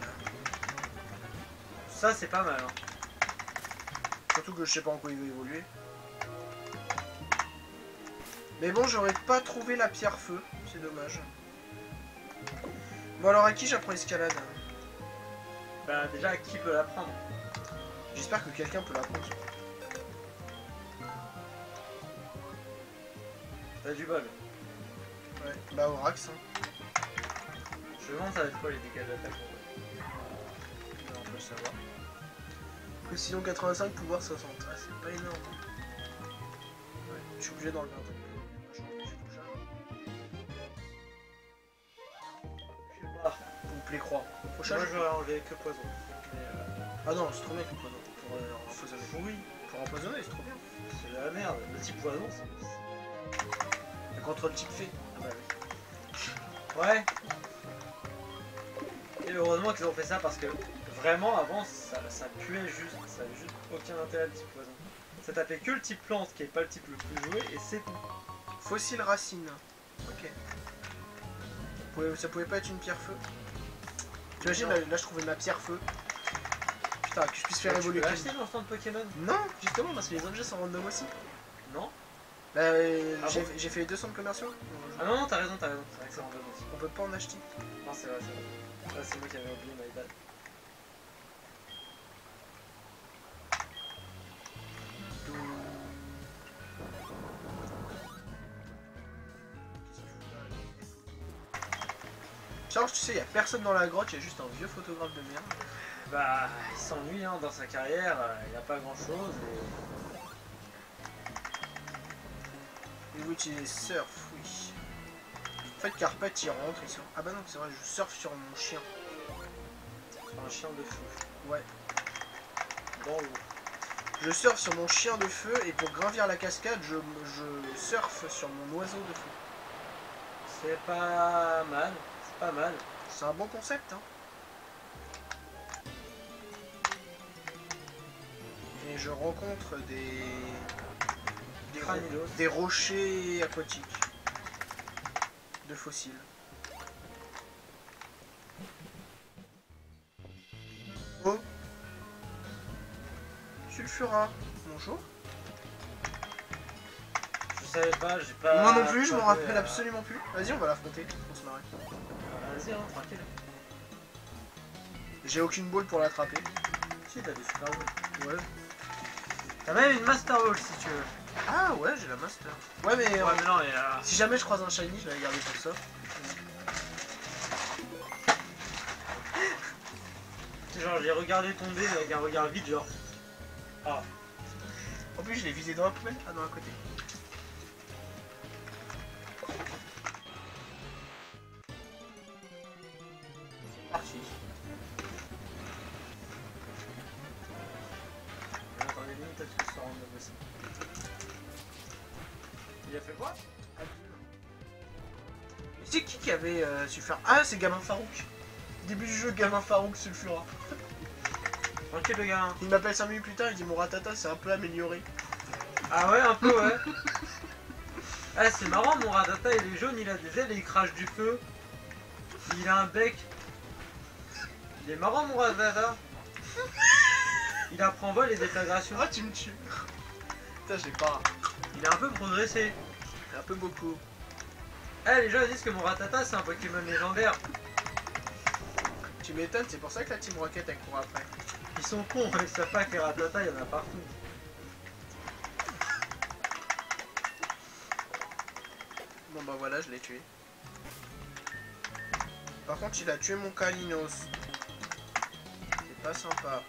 Ça c'est pas mal. Hein. Surtout que je sais pas en quoi il va évoluer. Mais bon, j'aurais pas trouvé la pierre feu. C'est dommage. Bon, alors à qui j'apprends escalade? Bah déjà, qui peut la prendre? J'espère que quelqu'un peut la prendre. T'as du bol. Ouais, bah Orax. Hein. Je me demande ça va être quoi les dégâts d'attaque. On peut le savoir. Précision 85, pouvoir 60. Ah, c'est pas énorme. Ouais, je suis obligé d'enlever un truc. Je suis obligé de toucher. Je sais pas. Ou Plécroix. Moi j'aurais enlevé que poison. Mais Ah non, c'est trop bien que le poison pour empoisonner. oui. Pour empoisonner, c'est trop bien. C'est de la merde. Le type poison, c'est... Le contrôle type fait. Ah bah oui. Ouais. Et heureusement qu'ils ont fait ça parce que vraiment avant ça puait juste. Ça avait juste aucun intérêt le type poison. Ça tapait que le type plante qui est pas le type le plus joué et c'est tout. Fossile racine. Ok. Ça pouvait pas être une pierre feu. T'imagines, là je trouvais ma pierre feu. Putain, que je puisse faire évoluer. Tu peux l'acheter dans le stand Pokémon? Non, justement, parce que les objets sont random aussi. Non. Bah, Ah bon j'ai fait les 2 centres commerciaux. Ah non, t'as raison, c'est vrai que c'est random aussi. On peut pas en acheter. Non, c'est vrai, c'est vrai. Ah, c'est moi qui avais oublié, my bad. Charles, tu sais, y a personne dans la grotte, y a juste un vieux photographe de merde. Bah, il s'ennuie hein, dans sa carrière, il a pas grand chose Et oui, tu surf, oui. En fait, Carpet il rentre, il sort. Ah bah non, c'est vrai, je surfe sur mon chien. un chien de feu. Ouais. Dans l'eau. Je surfe sur mon chien de feu et pour gravir la cascade, je surfe sur mon oiseau de feu. C'est pas mal, c'est pas mal. C'est un bon concept, hein. Et je rencontre des rochers aquatiques de fossiles. Oh, Sulfura, bonjour. Je savais pas, j'ai pas... Moi non plus, je m'en rappelle absolument plus. Vas-y, on va l'affronter, on se marrer. Vas-y, hein, tranquille. J'ai aucune boule pour l'attraper. Si, t'as des super balles. Ouais. T'as même une Master Ball si tu veux. Ah ouais, j'ai la master. Ouais, mais, Ouais, mais non, mais si jamais je croise un shiny, je vais la garder pour ça. genre, j'ai regardé tomber avec un regard vide, genre... Ah. En plus, je l'ai visé dans la poubelle. Ah non, à côté. C'est parti. Attendez, peut-être que ça rentre aussi. Il a fait quoi? C'est qui avait su faire... Ah, c'est Gamin Farouk. Début du jeu, Gamin Farouk Sulfura. Tranquille le gars. Il m'appelle 5 minutes plus tard, il dit mon ratata c'est un peu amélioré. Ah ouais, un peu ouais. Ah c'est marrant, mon Rattata il est jaune, il a des ailes et il crache du feu. Il a un bec. Il est marrant mon Rattata. Il apprend vol et déflagration. Ah, tu me tues. Putain, j'ai pas. Il a un peu progressé. Un peu beaucoup. Ah les gens disent que mon Rattata c'est un Pokémon légendaire. Tu m'étonnes, c'est pour ça que la Team Rocket elle court après. Ils sont cons, ils savent pas que les Rattata il y en a partout. Bon bah voilà, je l'ai tué. Par contre, il a tué mon Kalinos. C'est pas sympa.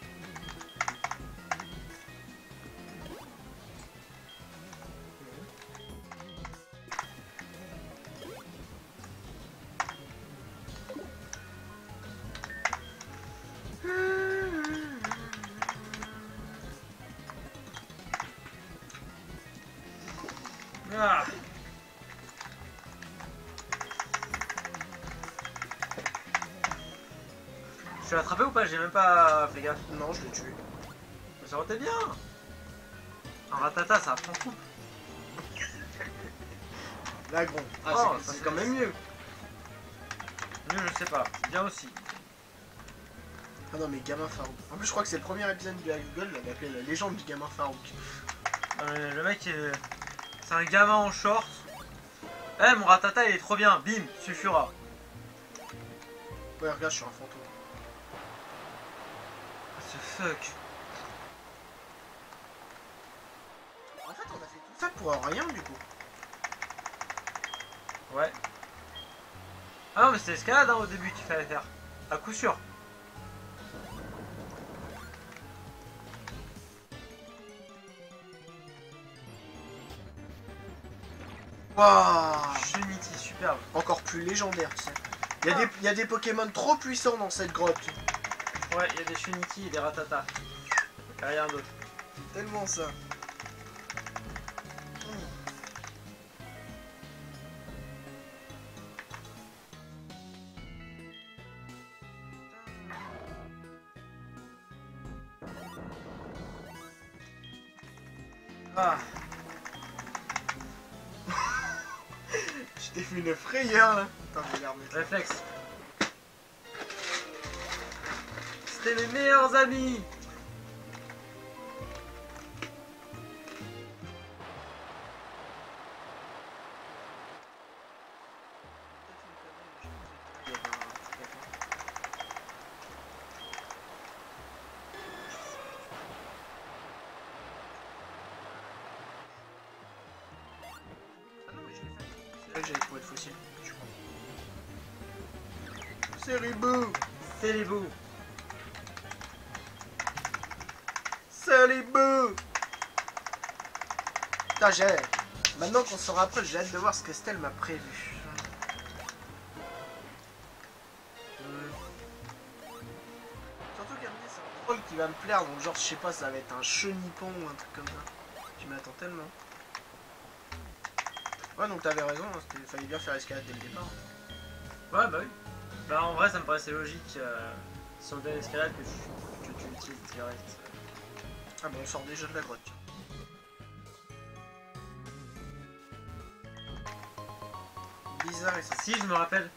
Ah. Je l'ai attrapé ou pas? J'ai même pas fait gaffe. Non, je l'ai tué. Ça aurait été bien. Un Rattata ça prend coup. L'agron. Ah, Oh, c'est quand même mieux. Mieux je sais pas, c'est bien aussi. Ah non, mais Gamin Farouk. En plus, je crois que c'est le premier épisode de la Google, il avait appelé la légende du Gamin Farouk. Le mec c'est un gamin en short. Eh mon Rattata il est trop bien, bim, Sulfura. Ouais, regarde, je suis un fantôme. Ce fuck. En fait, on a fait tout ça pour rien du coup. Ouais. Ah non mais c'est escalade hein, au début qu'il fallait faire. À coup sûr. Waouh! Shenity, superbe. Encore plus légendaire, tu sais. Il y a des Pokémon trop puissants dans cette grotte. Ouais, il y a des Shenity et des Rattata. Et rien d'autre. tellement ça. Ah, Je t'ai fait une frayeur là. Attends, je vais la remettre. réflexe. C'était mes meilleurs amis. Ah non, mais je l'ai fait. C'est là que j'avais trouvé le fossile, je crois. C'est Ribou. C'est les bouts. C'est Ribou. Putain, j'ai... Maintenant qu'on se rapproche, j'ai hâte de voir ce que Stell m'a prévu. Surtout qu'elle me dit c'est un troll qui va me plaire, donc genre je sais pas, ça va être un chenipon ou un truc comme ça. Tu m'attends tellement. Ouais, donc t'avais raison, hein, fallait bien faire escalade dès le départ. Ouais, bah oui. Bah en vrai, ça me paraissait logique si on donne l'escalade que tu l'utilises direct. Ah bon, on sort déjà de la grotte. Tiens. Bizarre et ça. Si, je me rappelle.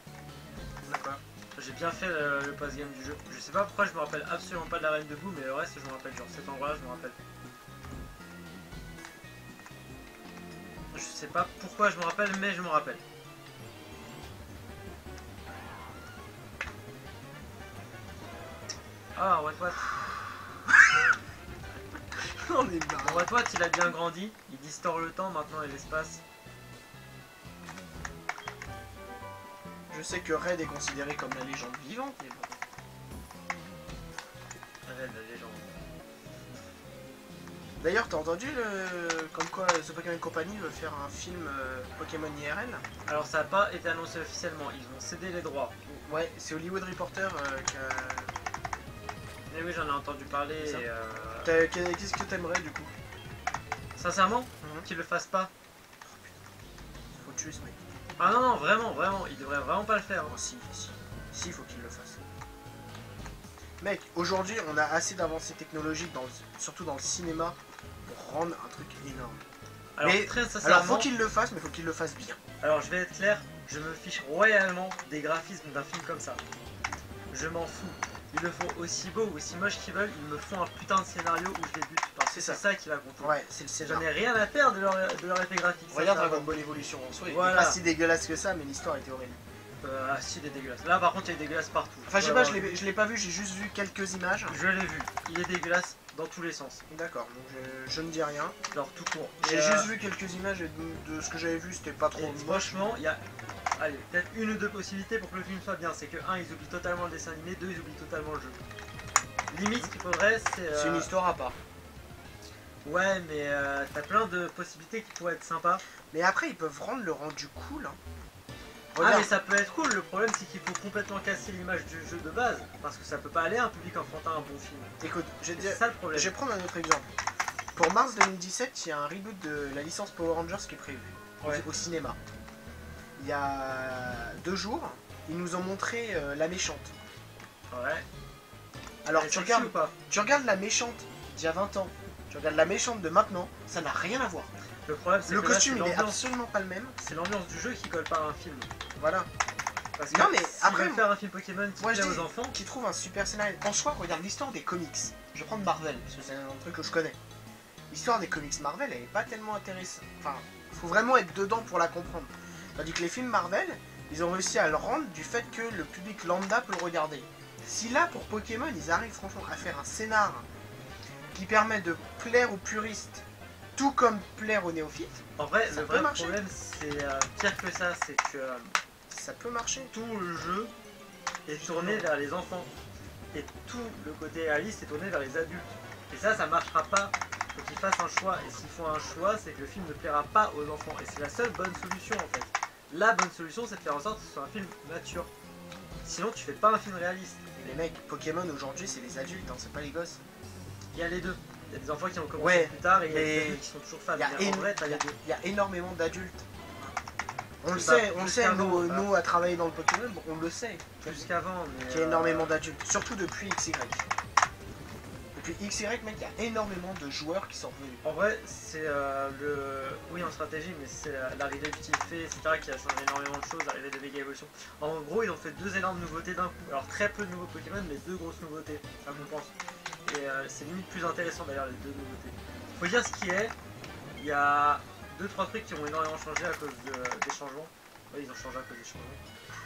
D'accord. J'ai bien fait le post-game du jeu. Je sais pas pourquoi je me rappelle absolument pas de la reine debout, mais le reste je me rappelle. Genre cet endroit là, je me rappelle. Je sais pas pourquoi je me rappelle, mais je me rappelle. Ah, What What. On est marre. What What, il a bien grandi. Il distord le temps maintenant et l'espace. Je sais que Red est considéré comme la légende vivante, mais bon. Red, la légende. D'ailleurs, t'as entendu comme quoi The Pokémon Company veut faire un film Pokémon IRL? Alors ça n'a pas été annoncé officiellement, ils ont cédé les droits. Ouais, c'est Hollywood Reporter qui a... Mais oui, j'en ai entendu parler C'est ça. et Qu'est-ce que t'aimerais du coup? sincèrement, Mhm. qu'ils le fassent pas. Faut tuer ce mec. Ah non, non, vraiment, ils devraient vraiment pas le faire. Oh, si, faut qu'il le fasse. Mec, aujourd'hui, on a assez d'avancées technologiques, surtout dans le cinéma, pour rendre un truc énorme. Alors, Mais- très Alors, sincèrement, faut qu'il le fasse, mais faut qu'il le fasse bien. alors je vais être clair, je me fiche royalement des graphismes d'un film comme ça. Je m'en fous. Ils le font aussi beau ou aussi moche qu'ils veulent, ils me font un putain de scénario où je les bute. Parce que C'est c'est ça qui va compter. Ouais, c'est le J'en scénario. ai rien à faire de leur effet graphique. Regarde ça, Dragon Ball Evolution en soi, il Voilà. est pas si dégueulasse que ça, mais l'histoire était horrible. Ah si, il est dégueulasse. Là par contre, il est dégueulasse partout. Enfin, je sais pas, je l'ai pas vu, j'ai juste vu quelques images. Je l'ai vu. Il est dégueulasse dans tous les sens. D'accord, donc je ne dis rien. Genre tout court. J'ai Et, juste vu quelques images et de ce que j'avais vu, c'était pas trop et moche. franchement, il y a allez, peut-être une ou deux possibilités pour que le film soit bien. C'est que 1, ils oublient totalement le dessin animé, 2, ils oublient totalement le jeu. Limite, ce qu'il faudrait, c'est... C'est une histoire à part. Ouais, mais t'as plein de possibilités qui pourraient être sympas. Mais après, ils peuvent rendre le rendu cool. Hein. Ah, Regarde, mais ça peut être cool. Le problème, c'est qu'il faut complètement casser l'image du jeu de base. Parce que ça peut pas aller à un public enfantin un bon film. écoute, C'est ça le problème. je vais prendre un autre exemple. Pour mars 2017, il y a un reboot de la licence Power Rangers qui est prévu Ouais. au cinéma. Il y a 2 jours, ils nous ont montré la méchante. Ouais. Alors Elle est tu sexy regardes, ou pas? tu regardes la méchante d'il y a 20 ans, tu regardes la méchante de maintenant, ça n'a rien à voir. Le problème, c'est Le que là, costume, c'est il est l'ambiance. absolument pas le même. C'est l'ambiance du jeu qui colle pas à un film. Voilà. Parce que Non, mais s'ils après, veulent faire un film Pokémon qui moi, je plaît dis- aux enfants, Qui trouve un super scénario. En soi, regarde l'histoire des comics. Je vais prendre Marvel, parce que c'est un truc que je connais. L'histoire des comics Marvel, elle est pas tellement intéressante. Enfin, faut vraiment être dedans pour la comprendre. Tandis que les films Marvel, ils ont réussi à le rendre du fait que le public lambda peut le regarder. Si là, pour Pokémon, ils arrivent franchement à faire un scénar qui permet de plaire aux puristes, tout comme plaire aux néophytes, en vrai, Ça le peut vrai marcher. problème, c'est pire que ça. C'est que ça peut marcher. tout le jeu est tourné vers les enfants. Et tout le côté réaliste est tourné vers les adultes. Et ça marchera pas. Faut qu'ils fassent un choix. Et s'ils font un choix, c'est que le film ne plaira pas aux enfants. Et c'est la seule bonne solution en fait. La bonne solution, c'est de faire en sorte que ce soit un film mature. Sinon, tu fais pas un film réaliste. Les mecs, Pokémon aujourd'hui, c'est les adultes, hein, c'est pas les gosses. Il y a les deux. y a des enfants qui ont commencé Ouais, plus tard et il y a mais des adultes qui sont toujours fans. Il y a, Mais en vrai, t'as les deux. il y a énormément d'adultes. On le Bah, sait, plus on le sait, qu'avant, nous, bah. nous à travailler dans le Pokémon, on le sait. Plus qu'avant, mais. Qu'il y a énormément d'adultes, surtout depuis XY. Depuis XY, mec, il y a énormément de joueurs qui sont revenus. En vrai, c'est le. Oui, en stratégie, mais c'est l'arrivée du type fait, etc., qui a changé énormément de choses, l'arrivée de Mega Evolution. En gros, ils ont fait deux énormes nouveautés d'un coup. Alors, très peu de nouveaux Pokémon, mais deux grosses nouveautés, à mon pense. Et c'est limite plus intéressant d'ailleurs, les deux nouveautés. Faut dire ce qui est, il y a 2-3 trucs qui ont énormément changé à cause des changements. Oui, ils ont changé à cause des changements.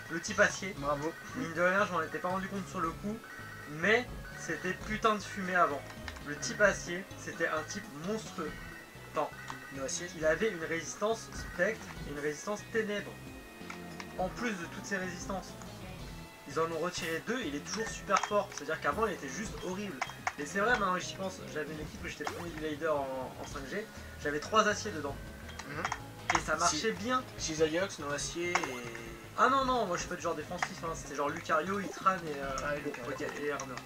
Le type acier, Bravo. mine de rien, je m'en étais pas rendu compte sur le coup, mais c'était putain de fumée avant. Le type acier, c'était un type monstrueux. Attends, il avait une résistance spectre et une résistance ténèbres. En plus de toutes ces résistances. Ils en ont retiré deux, il est toujours super fort. C'est-à-dire qu'avant, il était juste horrible. Et c'est vrai, maintenant que j'y pense, j'avais une équipe où j'étais premier du leader en 5G. J'avais 3 aciers dedans. Et ça marchait bien. Cisaillux, no acier et. Ah non, non, moi je suis pas du genre défensif. Hein. C'était genre Lucario, Itran et Armor.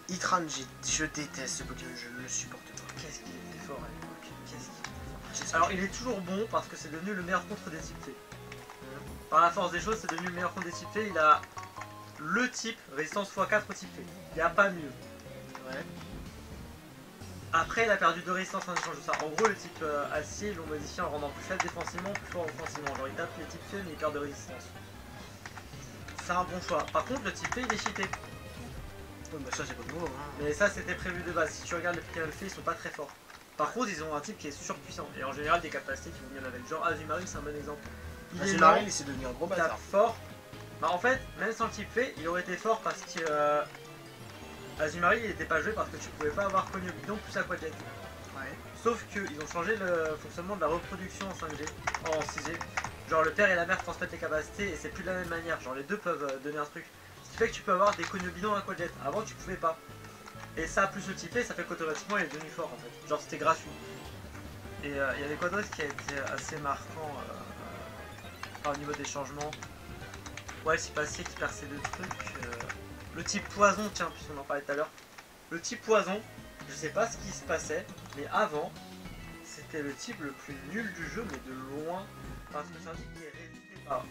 Itran, je déteste ce Pokémon, je ne le supporte pas. Qu'est-ce qu'il était fort à l'époque. Qu'est-ce qu'il était fort. Alors il est toujours bon parce que c'est devenu le meilleur contre des types faits. Par la force des choses, c'est devenu le meilleur contre des types faits. Il a le type résistance x4 au type fait. Il n'y a pas mieux. Ouais. Après, il a perdu 2 résistances en échange de ça. En gros, le type acier, ils l'ont modifié en rendant plus faible défensivement, plus fort offensivement. Genre, il tape les types faits, mais il perd de résistance. C'est un bon choix. Par contre, le type fait, il est cheaté. Ouais, bah ça, c'est pas nouveau. Hein. Mais ça, c'était prévu de base. Si tu regardes les Pokémon faits, ils sont pas très forts. Par contre, ils ont un type qui est surpuissant. Et en général, des capacités qui vont bien avec. Genre, Azumarill, c'est un bon exemple. Azumarill, c'est devenu un gros tape bâtard. fort. Bah, en fait, même sans le type fait, il aurait été fort parce que. Azumarill, il était pas joué parce que tu pouvais pas avoir Conio Bidon plus Aquajet. Ouais. Sauf qu'ils ont changé le fonctionnement de la reproduction en 5G, en 6G. Genre le père et la mère transmettent les capacités et c'est plus de la même manière. Genre les deux peuvent donner un truc. Ce qui fait que tu peux avoir des Conio-Bidons Aquajet. Avant tu pouvais pas. Et ça plus le typé, ça fait qu'automatiquement il est devenu fort en fait. Genre c'était gratuit. Et il y avait quoi d'autre qui a été assez marquant au niveau des changements. Ouais, le type acier qui perd ces deux trucs. Le type poison, tiens, puisqu'on en parlait tout à l'heure. Le type poison, je sais pas ce qui se passait, mais avant, c'était le type le plus nul du jeu, mais de loin. Parce que c'est un type qui est résisté par.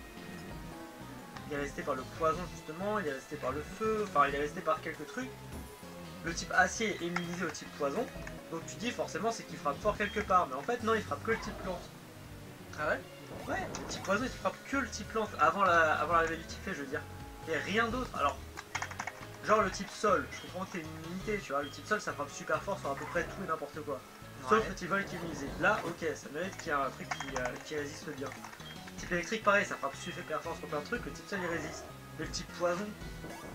Il est resté par le poison justement, il est resté par le feu, enfin il est resté par quelques trucs. Le type acier est immunisé au type poison, donc tu dis forcément c'est qu'il frappe fort quelque part, mais en fait non, il frappe que le type plante. Ah ouais? Ouais, le type poison il frappe que le type plante avant l'arrivée du type fait, je veux dire. Et rien d'autre. Alors, genre le type sol, je comprends que t'es une unité, tu vois, le type sol ça frappe super fort sur à peu près tout et n'importe quoi. Sauf Ouais. le type vol qui est immunisé. Là, ok, ça mérite qu'il y ait un truc qui résiste bien. Type électrique, pareil, ça frappe super fort sur plein de trucs, le type sol il résiste. Mais le type poison,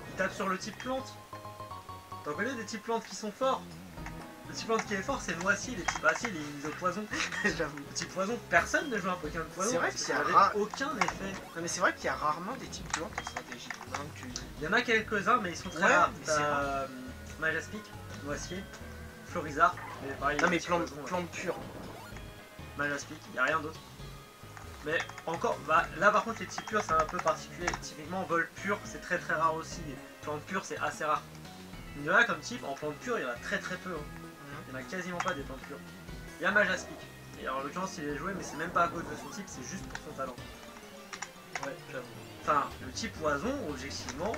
il tape sur le type plante. T'en connais des types plantes qui sont forts? Le type plante qui est fort, c'est le noisy, les types acier, les mises au poison. J'avoue. Le type poison, personne ne joue un Pokémon poison. C'est vrai parce que c'est ça avait rare. aucun effet. Non mais c'est vrai qu'il y a rarement des types plantes en stratégie. Non, Il y en a quelques-uns, mais ils sont très Ouais, rares. mais c'est T'as Majaspic, Noisier, Florizard, mais pareil. Non mais les types plantes poison, plantes pures. Majaspic, il n'y a rien d'autre. Mais encore, bah, là par contre les types purs c'est un peu particulier. Typiquement vol pur c'est très très rare aussi. Plante pure c'est assez rare. Il y en a comme type, en plante pure il y en a très très peu. Hein. Il n'y en a quasiment pas des plantes pures. Il y a Majaspic. Et en l'occurrence il est joué mais c'est même pas à cause de son type, c'est juste pour son talent. Ouais, j'avoue. Enfin, le type poison, objectivement,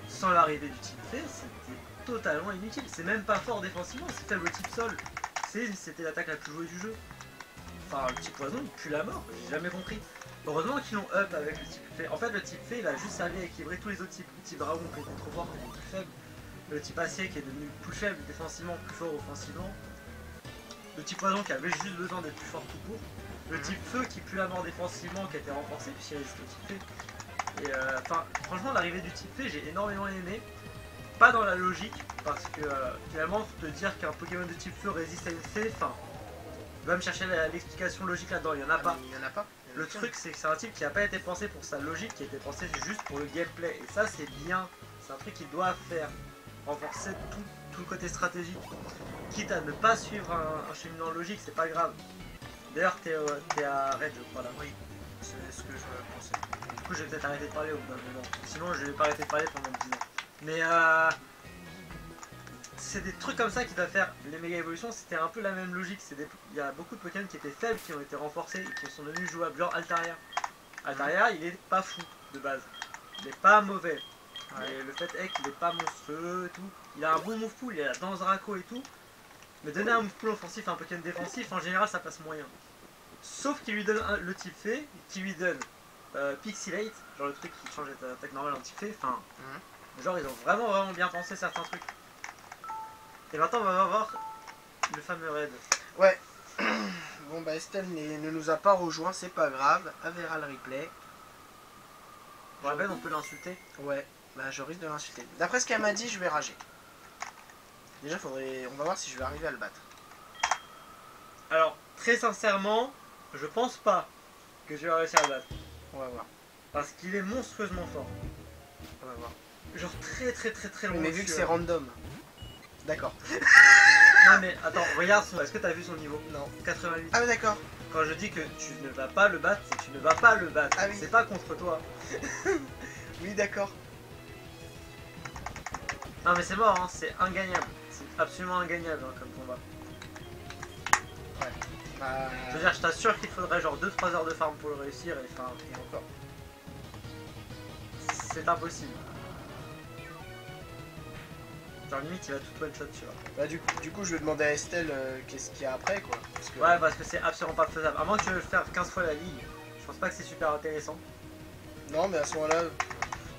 sans l'arrivée du type fait, c'était totalement inutile. C'est même pas fort défensivement, c'est faible au type sol. C'était l'attaque la plus jouée du jeu. Enfin, le type poison, il pue la mort, j'ai jamais compris. Heureusement qu'ils l'ont up avec le type fait. En fait, le type fait, il a juste servi à équilibrer tous les autres types. Le type dragon qui était trop fort, qui était plus faible. Le type acier qui est devenu plus faible défensivement, plus fort offensivement. Le type poison qui avait juste besoin d'être plus fort tout court. Le type feu qui pue la mort défensivement, qui a été renforcé, puisqu'il résiste au type fait. Et enfin, franchement, l'arrivée du type fait, j'ai énormément aimé. Pas dans la logique, parce que finalement, te dire qu'un Pokémon de type feu résiste à une fée, enfin, va me chercher l'explication logique là-dedans, il n'y en a pas. Il y en a pas. Le truc, c'est que c'est un type qui n'a pas été pensé pour sa logique, qui a été pensé juste pour le gameplay. Et ça, c'est bien. C'est un truc qu'il doit faire. Renforcer tout le côté stratégique. Quitte à ne pas suivre un cheminement logique, c'est pas grave. D'ailleurs, t'es à Red, je crois là. Oui, c'est ce que je pensais. Du coup, je vais peut-être arrêter de parler au bout d'un moment. Sinon, je vais pas arrêter de parler pendant 10 ans. Mais c'est des trucs comme ça qui doivent faire les méga évolutions. C'était un peu la même logique. Il y a beaucoup de Pokémon qui étaient faibles, qui ont été renforcés et qui sont devenus jouables. Genre Altaria. Altaria, il est pas fou de base. Il est pas mauvais. Ouais. Et le fait est qu'il est pas monstrueux et tout. Il a un bon move pool, il a la danse Draco et tout. Mais donner un move pool offensif à un Pokémon défensif, en général, ça passe moyen. Sauf qu'il lui donne le type fée, qui lui donne Pixilate, genre le truc qui change d'attaque normale en type fée. Enfin, genre ils ont vraiment bien pensé certains trucs. Et maintenant, on va voir le fameux raid. Ouais. Bon bah Estelle ne nous a pas rejoint, c'est pas grave. Elle verra le replay. Pour la peine, on peut l'insulter. Ouais, bah je risque de l'insulter. D'après ce qu'elle m'a dit, je vais rager. Déjà, on va voir si je vais arriver à le battre. Alors, très sincèrement, je pense pas que je vais réussir à le battre. On va voir. Parce qu'il est monstrueusement fort. On va voir. Genre très loin. Mais vu que c'est random. D'accord. Non mais attends, regarde, est-ce que t'as vu son niveau? Non. 88. Ah ouais, d'accord. Quand je dis que tu ne vas pas le battre, c'est que tu ne vas pas le battre. Ah oui. C'est pas contre toi. Oui, d'accord. Non mais c'est mort, hein, c'est ingagnable. C'est absolument ingagnable hein, comme combat. Ouais. Bah... Je veux dire, je t'assure qu'il faudrait genre 2-3 heures de farm pour le réussir et enfin... Et encore. C'est impossible. Genre limite il va tout one shot tu vois. Bah du coup je vais demander à Estelle qu'est-ce qu'il y a après quoi. Parce que... Ouais parce que c'est absolument pas faisable. À moins que tu veux faire 15 fois la ligue, je pense pas que c'est super intéressant. Non mais à ce moment-là,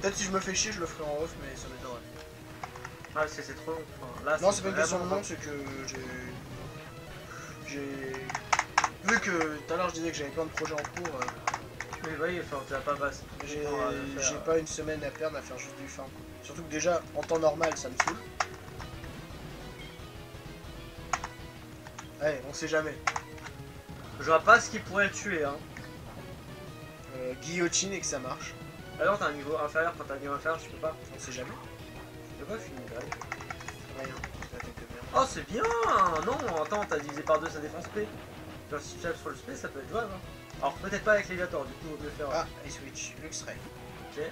peut-être si je me fais chier je le ferai en off mais ça m'étonnerait. Ouais parce que c'est trop long. Enfin, là, Non c'est pas une question de vraiment nom, c'est que j'ai... Vu que tout à l'heure je disais que j'avais plein de projets en cours, Mais oui, enfin tu vas pas passer. j'ai pas une semaine à perdre à faire juste du farm. Surtout que déjà en temps normal ça me saoule. Ouais, on sait jamais. Je vois pas ce qui pourrait le tuer hein. Guillotine et que ça marche. Alors t'as un niveau inférieur, quand t'as un niveau inférieur tu peux pas. On sait jamais. Tu peux pas finir grave. Rien. L'attaque de merde. Oh c'est bien. Non, attends, t'as divisé par 2 sa défense P. Genre si tu tapes sur le SP ça peut être jouable hein. Alors peut-être pas avec Léviator, du coup on peut le faire. Ah, et switch, Luxray. Ok.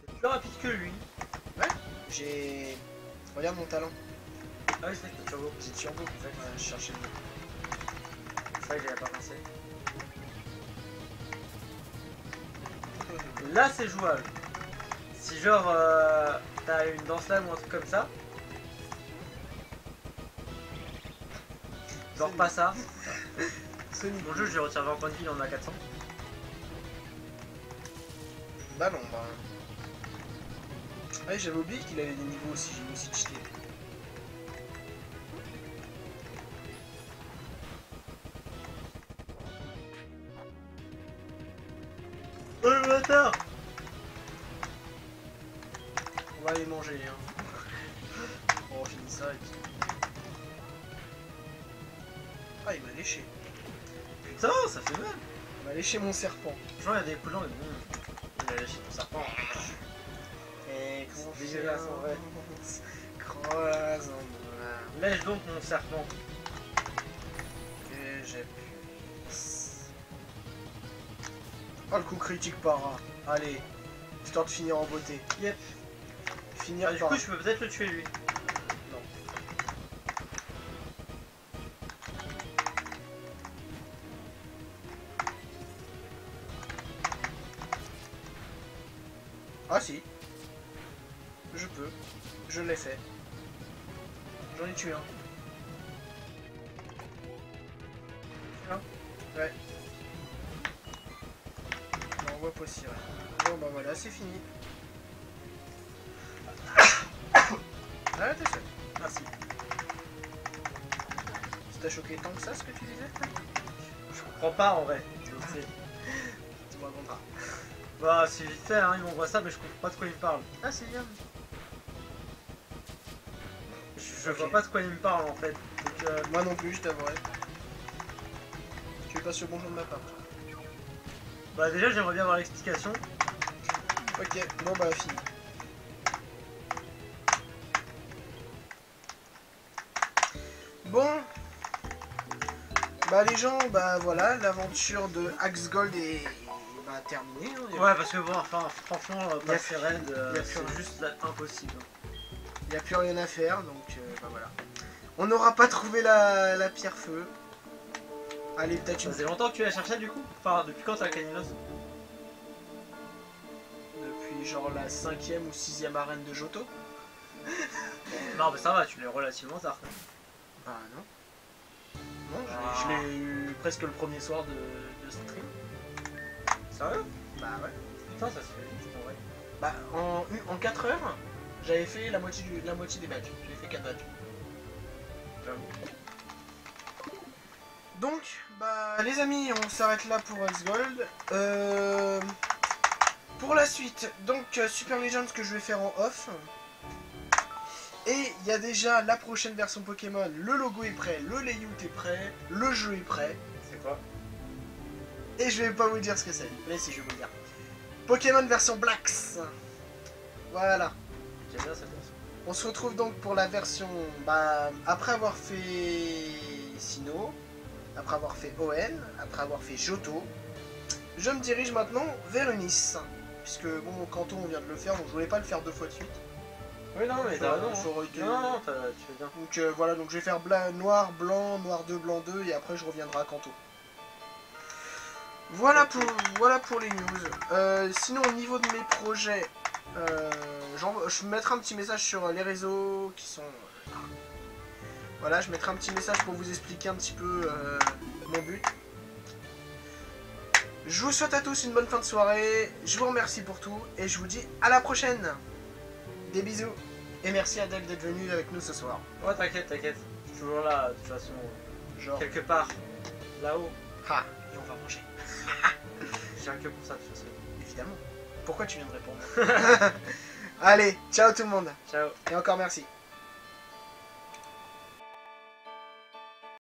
C'est plus rapide que lui. J'ai... Regarde mon talent. Ah oui c'est vrai que t'as turbo. J'ai turbo. Ouais, je cherchais le mot. C'est vrai que j'avais pas pensé. Là c'est jouable. Si genre t'as une danse lame ou un truc comme ça. Genre pas ça. Sonic. Mon jeu je lui retire 20 points de vie, il en a 400. Bah non, bah... Ouais, j'avais oublié qu'il avait des niveaux aussi, j'ai aussi cheaté. Oh le bâtard! On va aller manger, hein. Bon, on finit ça et puis... Ah, il m'a léché. Putain, ça fait mal! Il m'a léché mon serpent. Genre il y a des coups de il a lâché ton serpent. Et C'est dégueulasse en vrai. Croise en Lèche donc mon serpent. Et j'ai pu... Oh le coup critique para. Allez, histoire de finir en beauté. Yep. Finir Ah, du par... coup je peux peut-être le tuer lui. Non. Ah si. Je peux. Je l'ai fait. J'en ai tué un. Ouais. On envoie possible. Bon bah voilà, c'est fini. Ah t'es seul. Merci. Ça t'a choqué tant que ça ce que tu disais? Je comprends pas en vrai. Tu me raconteras. Bah c'est vite fait hein, ils m'envoient ça mais je comprends pas de quoi ils me parlent. Ah c'est bien. Je vois pas de quoi ils me parlent en fait. Donc, Moi non plus, je t'avouerai. Tu veux passer le bonjour de ma part? bah déjà j'aimerais bien avoir l'explication. Ok, bon bah fini. Bon, Bah les gens, bah voilà, l'aventure de Axe Gold est bah, terminée. Hein. Ouais, parce que bon, enfin, franchement, Y a passer raid, y a plus c'est rien. juste impossible. Il n'y a plus rien à faire, donc bah voilà. On n'aura pas trouvé la pierre feu. Allez, peut-être Ça une... faisait longtemps que tu la cherchais du coup? Enfin, depuis quand t'as Caninos? Depuis genre la 5e ou 6e arène de Johto. Non, mais ça va, tu l'es relativement tard. Bah non. Non, je l'ai eu presque le premier soir de stream. Sérieux? Bah ouais. Putain, ça se fait vite en vrai. Bah en 4 heures, j'avais fait la moitié des badges. J'ai fait 4 badges. J'avoue. Donc, bah les amis, on s'arrête là pour Axe Gold. Pour la suite, donc Super Legends que je vais faire en off. Et il y a déjà la prochaine version Pokémon, le logo est prêt, le layout est prêt, le jeu est prêt. C'est quoi? Et je vais pas vous dire ce que c'est, mais si je vais vous le dire. Pokémon version Blacks. Voilà. J'aime bien cette version. On se retrouve donc pour la version, bah, après avoir fait Sinnoh, après avoir fait ON, après avoir fait Johto, je me dirige maintenant vers Unis. Puisque bon, Kanto on vient de le faire, donc je voulais pas le faire 2 fois de suite. Oui, non, mais t'as raison. Ça aurait été- Non, tu fais bien. Donc voilà, donc je vais faire noir, noir 2, blanc 2, et après je reviendrai à Kanto. Voilà pour les news. Sinon au niveau de mes projets, je mettrai un petit message sur les réseaux qui sont... Voilà, je mettrai un petit message pour vous expliquer un petit peu mon but. Je vous souhaite à tous une bonne fin de soirée, je vous remercie pour tout, et je vous dis à la prochaine. Des bisous, et merci Adèle d'être venue avec nous ce soir. Ouais, t'inquiète, t'inquiète. Je suis toujours là, de toute façon. Genre, Quelque part, là-haut. ah, et on va manger. Je viens que pour ça, de toute façon. Évidemment. Pourquoi tu viens de répondre? Allez, ciao tout le monde. Ciao. Et encore merci.